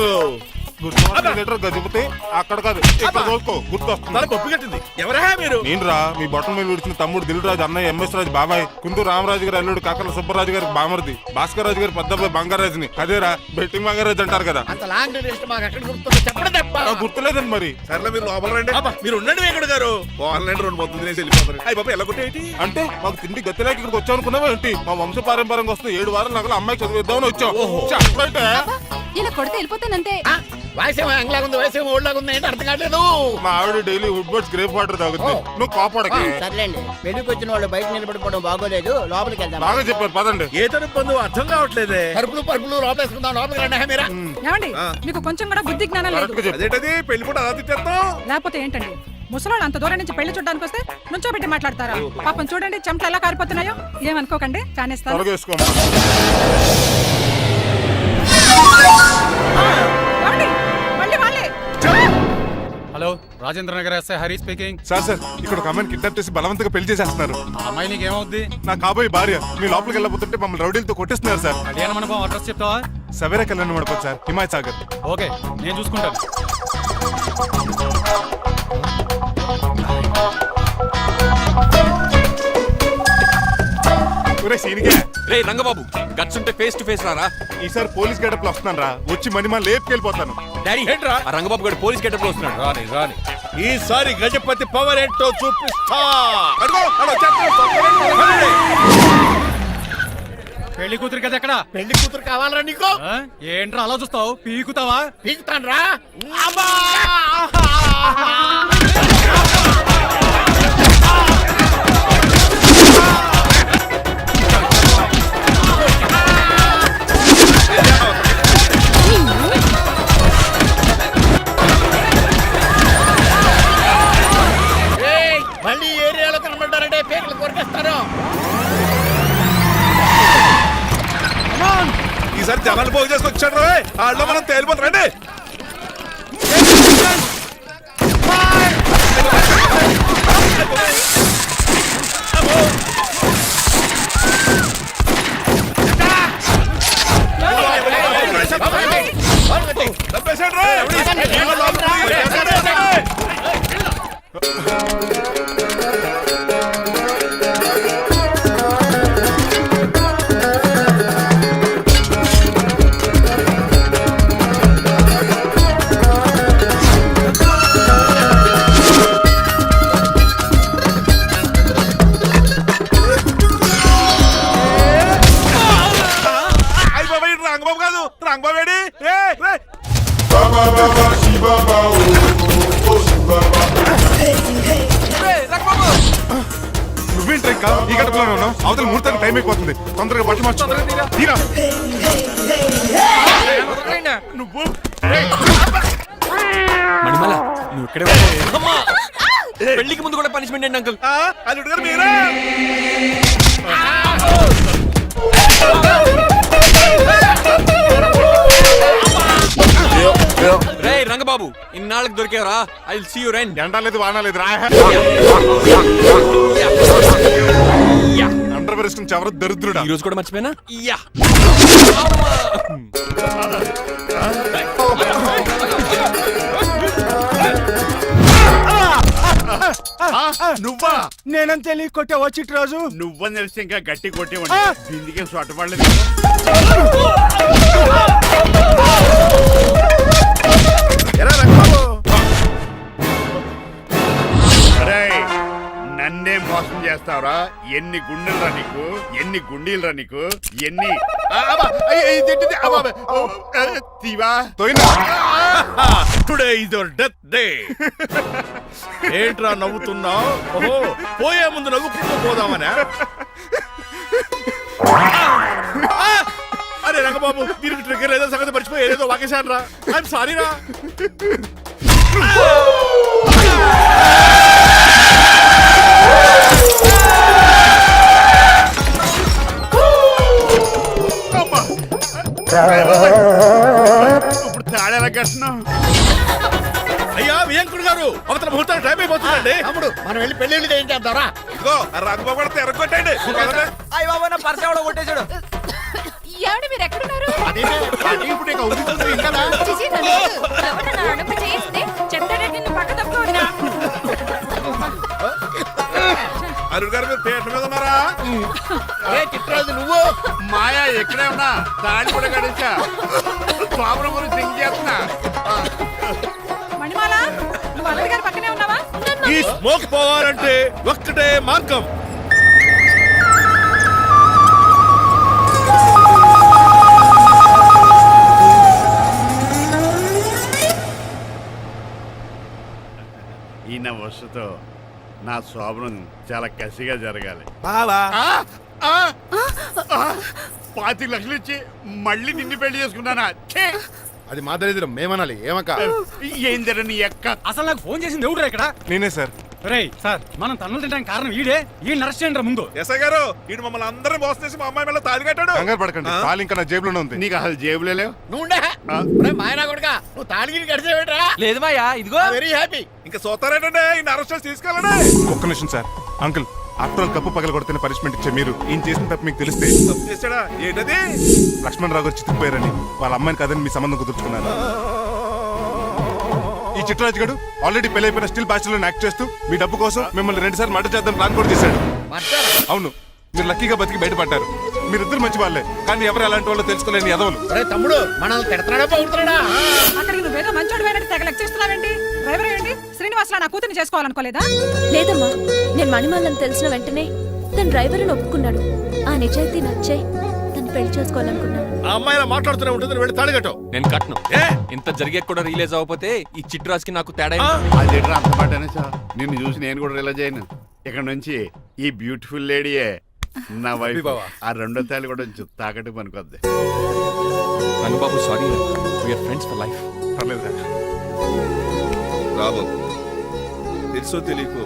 గజపతి అక్కడ కాదు, ఇక్కడ చూసుకో, గుర్తొస్తుంది.
పప్పు కట్టింది. ఎవరా మీరు?
నేను రా, మీ బొట్టల మీద విడిచిన తమ్ముడు దిల్ రాజు, అన్నయ్య ఎంఎస్ రాజు బాబాయ్, కుందూరు రామరాజు గారు అల్లుడు కాకల సుబ్బరాజు గారికి బామర్ది, భాస్కర్ రాజు గారి పెద్దబ్బాయి బంగారాజుని. అదేరా బెట్టింగ్ బంగారాజు అంటారు కదా.
అంత లాంగ్ లిస్ట్ మాకు ఎక్కడ గుర్తుంది? చెప్పడం తప్ప.
గుర్తులేదండి మరి.
సర్లే మీరు లోపల రండి. మీరు ఉండండి వెంకట గారు. ఆన్లైన్ 2 మొత్తం తినేసి వెళ్ళిపోతారు. అయ్యి బాబా ఎలా కొట్టేటి
అంటే మాకు తిండి గతిలేక ఇక్కడికి వచ్చాం అనుకున్నావా ఏంటి? మా వంశ పారంపర్యంగా వస్తుంది 7 వారాలు నగలు అమ్మాయి చదివిద్దామని వచ్చాం. చెప్పంటే
ఇలా కొడితే వెళ్ళిపోతానంతే.
వయసేమో ఎంగ్లాగా ఉంది, వయసేమో ఓల్డ్లాగా ఉంది, ఏంటి అర్థం కావట్లేదు.
మా ఆవిడ daily Woodward's gripe water తాగుతుంది. నువ్వు కోపడకి.
సర్లేండి, పెళ్లికి వచ్చిన వాళ్ళు బయట నిలబడిపోవడం బాగోలేదు, లోపలికి వెళ్దాం.
బాగా చెప్పారు పదండి.
ఏ తరపు అర్థం కావట్లేదే.
పరుపులు లోపలేసుకుందాం, లోపలికి రండి. మీరా
ఏమండి, మీకు కొంచెం కూడా బుద్ధి జ్ఞానం లేదు.
అదేంటది పెళ్లి కూడా అలా తిట్టేస్తాం.
లేకపోతే ఏంటండి, ముసలాళ్ళు అంత దూరం నుంచి పెళ్లి చూడడానికి వస్తే నుంచోబెట్టి మాట్లాడతారా? పాపం చూడండి చెమటలు ఎలా కారిపోతున్నాయో. ఏమనుకోకండి, కానేస్తారు.
తొలగేసుకోండి.
ఏమండి? మళ్ళీ వాళ్ళే.
Hello Rajendra Nagar SI Hari speaking.
Sir ఇక్కడ ఒక అమ్మాయిని కిడ్నాప్ చేసి బలవంతంగా పెళ్లి చేసేస్తున్నారు.
ఆ అమ్మాయి నీకు ఏమవుద్ది?
నా కాబోయే భార్య. మీ లోపలికి వెళ్ళబోతుంటే మమ్మల్ని రౌడీలతో కొట్టిస్తున్నారు సార్.
కళ్యాణ మండపం అడ్రస్ చెప్తావా?
సవేరా కళ్యాణ మండపం సార్, హిమాయత్ సాగర్.
ఓకే నేను చూసుకుంటాను.
ఒరే సీనిగా,
రే రంగబాబు గట్స్ ఉంటే ఫేస్ టు ఫేస్ రారా.
ఈసారి పోలీస్ గెటప్ లో వస్తున్నాను రా. వచ్చి మణిమాల లేపుకెళ్ళిపోతాను.
డాడీ ఏంట్రా ఆ రంగబాబు గారు పోలీస్ గెటప్ లో వస్తున్నాడు.
రాని రాని ఈసారి గజపతి పవర్ ఏంటో చూపిస్తా.
పెళ్లి కూతురు కదా ఎక్కడ?
పెళ్లి కూతురు కావాలరా నీకు?
ఏంట్రా అలా చూస్తావు? పీకుతావా?
పీకుతాను రా. మళ్ళీ ఏరియాలో కనబడ్డారంటే పేకలు కొరికేస్తారు.
ఈసారి జనాలు పోగు చేసుకొచ్చాడు వాళ్ళు మనం తేలిపోతారండి. రంగబాబు కాదు, రంగబాబు ఏడి?
నువ్వేంటి ఇంకా ఈ గడపలోనే ఉన్నావు? అవతల ముహూర్తానికి టైం అయిపోతుంది. తొందరగా బట్టలు మార్చు. తీరా.
నువ్వు
మణిమాల నువ్వు ఇక్కడే ఉన్నావు. పెళ్లికి ముందు కూడా పనిష్మెంట్ ఏంటి అంకుల్?
అల్లుడు గారు మీరా?
రే రంగబాబు ఇన్నాళ్ళకి దొరికేవరా. I will see you rain.
ఎండాలేదు వానాలేదు రా. అండర్ వేసుకుని చెవర దరిద్రుడా.
ఈ రోజు కూడా మర్చిపోయినా.
నువ్వా?
నేనం తెలియ కొట్టావా చిట్రాజు?
నువ్వని తెలిసి ఇంకా గట్టి కొట్టేవాడి. బిందికేం సొట్టపడలేదు. నన్నే మోసం చేస్తావురా? ఎన్ని గుండెలరా నీకు, ఎన్ని గుండీలరా నీకు, ఎన్ని
today is your death day. ఏంట్రా నవ్వుతున్నావు? ఓహో పోయే ముందు నవ్వుకుంటూ పోదామనా? అరే రంగబాబు దీనికి ట్రిగ్గర్ ఏదో సంగతి మర్చిపోయి ఏదో వాకేశాను రా. ఐఎమ్ సారీ రా.
ఇప్పుడు తాడేలా కట్టినాం.
అయ్యా వియంకుడు గారు అవతల ముహూర్తానికి టైం అయిపోతుందండి.
తమ్ముడు మనం వెళ్ళి పెళ్లి ఏం చేద్దారా?
ఇదిగో రంగబాబు కూడా ఎరగొట్టండి.
కొట్టేశాడు.
ఏమండి మీరు ఎక్కడున్నారు?
ఇప్పుడు ఇక ఉరుకుతుంది ఇంకా.
చిచి, నన్ను ఎవరు నా అడుగు చేస్తే చెప్తాడే నిన్ను పక్క తప్పుకోవద్దునా?
అల్లుడు గారు మీరు పేట మీద ఉన్నారా?
చిట్రాజు నువ్వు మాయా ఎక్కడే ఉన్నా తాళి కూడా గడించా. స్వామి గురించి థింక్ చేస్తున్నా.
మణిమాల, నువ్వు అల్లుడి గారి పక్కనే ఉన్నావా?
ఈ స్మోక్ పోవాలంటే ఒక్కటే మార్గం.
ఈయన వస్తుతో నా శోభనం చాలా కసిగా జరగాలి.
బావా
5 లక్షలు ఇచ్చి మళ్ళీ నిన్ను పెళ్లి చేసుకున్నానా?
అది మా దరిద్రం, మేమనాలి. ఏమక్క
ఏందర నీ ఎక్క?
అసలు నాకు ఫోన్ చేసింది ఎవడు ఇక్కడ?
నేనే సార్.
రేయ్ సార్ మనం తన్నులు తినడానికి కారణం ఈడే ఈ అరెస్ట్ చేయండి ముందు.
ఎస్ఐ గారు వీడు మమ్మల్ని అందరినీ మోసం చేసి మా అమ్మాయి మీద తాళి కట్టాడు.
కంగారు పడకండి, తాళి ఇంకా నా జేబులోనే ఉంది.
నీకు అసలు జేబులే లేవు.
నువ్వు మాయనా కొడుకా నువ్వు తాళగిరి గడిచేవేట్రా?
లేదు మాయా, ఇదిగో
వెరీ హ్యాపీ.
ఇంకా చూస్తారేటండి ఈయన అరెస్ట్ చేసి తీసుకెళ్ళండి.
ఒక్క నిమిషం sir. Uncle, after all cup పగల కొడితేనే పనిష్మెంట్ ఇచ్చే మీరు ఈయన చేసిన తప్పు మీకు తెలిస్తే
తప్పు చేశాడా? ఏంటది?
లక్ష్మణ్ రావు గారు చితికిపోయారని వాళ్ళ అమ్మాయిని కాదని మీ సంబంధం కుదుర్చుకున్నారు. ఈ చిట్రాజు గడు ఆల్రెడీ పెళ్లి అయిపోయిన స్టిల్ బ్యాచులర్ యాక్ట్ చేస్తూ మీ డబ్బు కోసం మిమ్మల్ని 2 సార్లు మర్డర్ చేద్దాం ప్లాన్ కూడా చేశాడు. అవును, మీరు లక్కీగా బతికి బయటపడ్డారు. మీరిద్దరు మంచి వాళ్ళే, కానీ ఎవరు ఎలాంటి వాళ్ళు తెలుసుకోలేని ఎదవలు.
అరే తమ్ముడు, మనల్ని తిడతాడా పౌరుతాడా?
అక్కడికి నువ్వేదో మంచోడు పోయినట్టు తెగ లెక్చేస్తున్నావేంటి? డ్రైవర్ ఏంటి? శ్రీనివాసరావు నా కూతుర్ని చేసుకోవాలనుకోలేదా?
లేదమ్మా, నేను మణిమాలని తెలిసిన వెంటనే తన డ్రైవర్ అని ఒప్పుకున్నాడు. ఆ నిజాయితీ నచ్చే తను పెళ్లి చేసుకోవాలనుకున్నాను.
ఆ అమ్మాయిలా మాట్లాడుతూనే ఉంటుంది, వెళ్ళి తాళిగట్టు.
నేను కట్ను. ఇంత జరిగే కూడా రిలీజ్ అవ్వకపోతే ఈ చిట్రాజ్కి నాకు తేడా
అది అంత పాటనే సార్. నిన్ను చూసి నేను కూడా రిలైజ్ అయ్యాను. ఇక్కడ నుంచి ఈ బ్యూటిఫుల్ లేడీయే నా వైఫ్. ఆ రెండో తాళి కూడా తాకట్టు పనికొద్ది.
Rangababu sorry, we are friends for life.
పర్లేదు.
రాబాబు, తెలుసో తెలియకో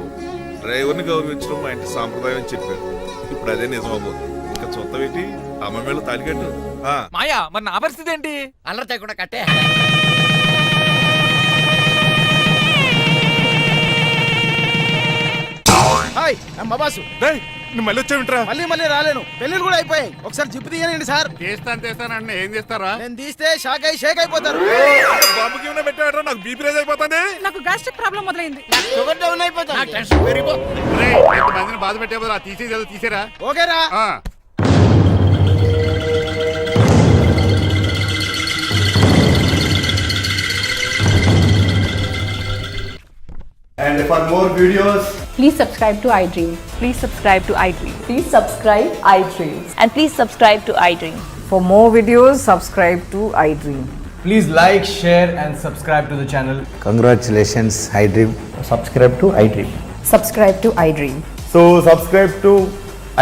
డ్రైవర్ని గౌరవించడం మా ఇంటి సాంప్రదాయం అని చెప్పారు. ఇప్పుడు అదే నిజమాబు. ఇంకా చూస్తావేంటి? అమ్మ మీద తాళి కట్టు.
మాయా, మరి నా పరిస్థితి ఏంటి?
అల్లరి కూడా కట్టే.
హాయ్ అమ్మ బాసు.
డేయ్, నువ్వు మళ్ళీ వచ్చావింట్రా?
మళ్ళీ రాలేను. పెళ్లిళ్ళు కూడా అయిపోయాయి. ఒకసారి జిప్పు తీయనండి సార్.
చేస్తానంటే ఏం చేస్తారా?
నేను తీస్తే షేక్ అయిపోతారు.
బాంబుకి ఏమైనా పెట్టాడు? నాకు బీపీ రేజ్ అయిపోతుంది.
నాకు గ్యాస్ట్రిక్ ప్రాబ్లం మొదలైంది.
షుగర్ డౌన్ అయిపోతాను.
నాకు టెన్షన్ పెరిగిపోతుంది.
మందిని బాధ పెట్టే బదులు తీసేది తీసేరా.
ఓకేరా.
And for more videos,
Please subscribe to iDream. Please subscribe to iDream. Please subscribe iDream. And please subscribe to iDream.
For more videos, subscribe to iDream.
Please like, share and subscribe to the channel.
Congratulations iDream.
Subscribe to iDream. Subscribe to iDream.
So subscribe to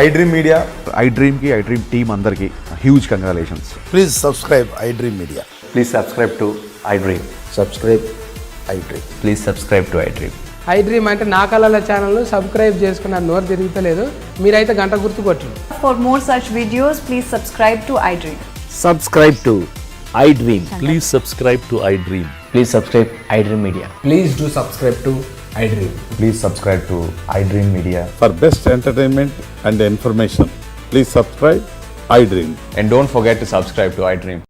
iDream media. iDream కి iDream team అందరికి huge congratulations.
please subscribe iDream Media.
Please subscribe to iDream.
Subscribe iDream.
Please subscribe to iDream.
iDream అంటే నా కళల channel subscribe చేసుకున్న నోరు తిరుగుతలేదు. మీరైతే గంట గుర్తు కొట్టండి. For more such videos, please subscribe to iDream.
Subscribe to iDream. Please subscribe to iDream. Please subscribe iDream Media.
Please do subscribe to iDream.
Please subscribe to iDream Media.
For best entertainment and information please subscribe iDream.
And don't forget to subscribe to iDream.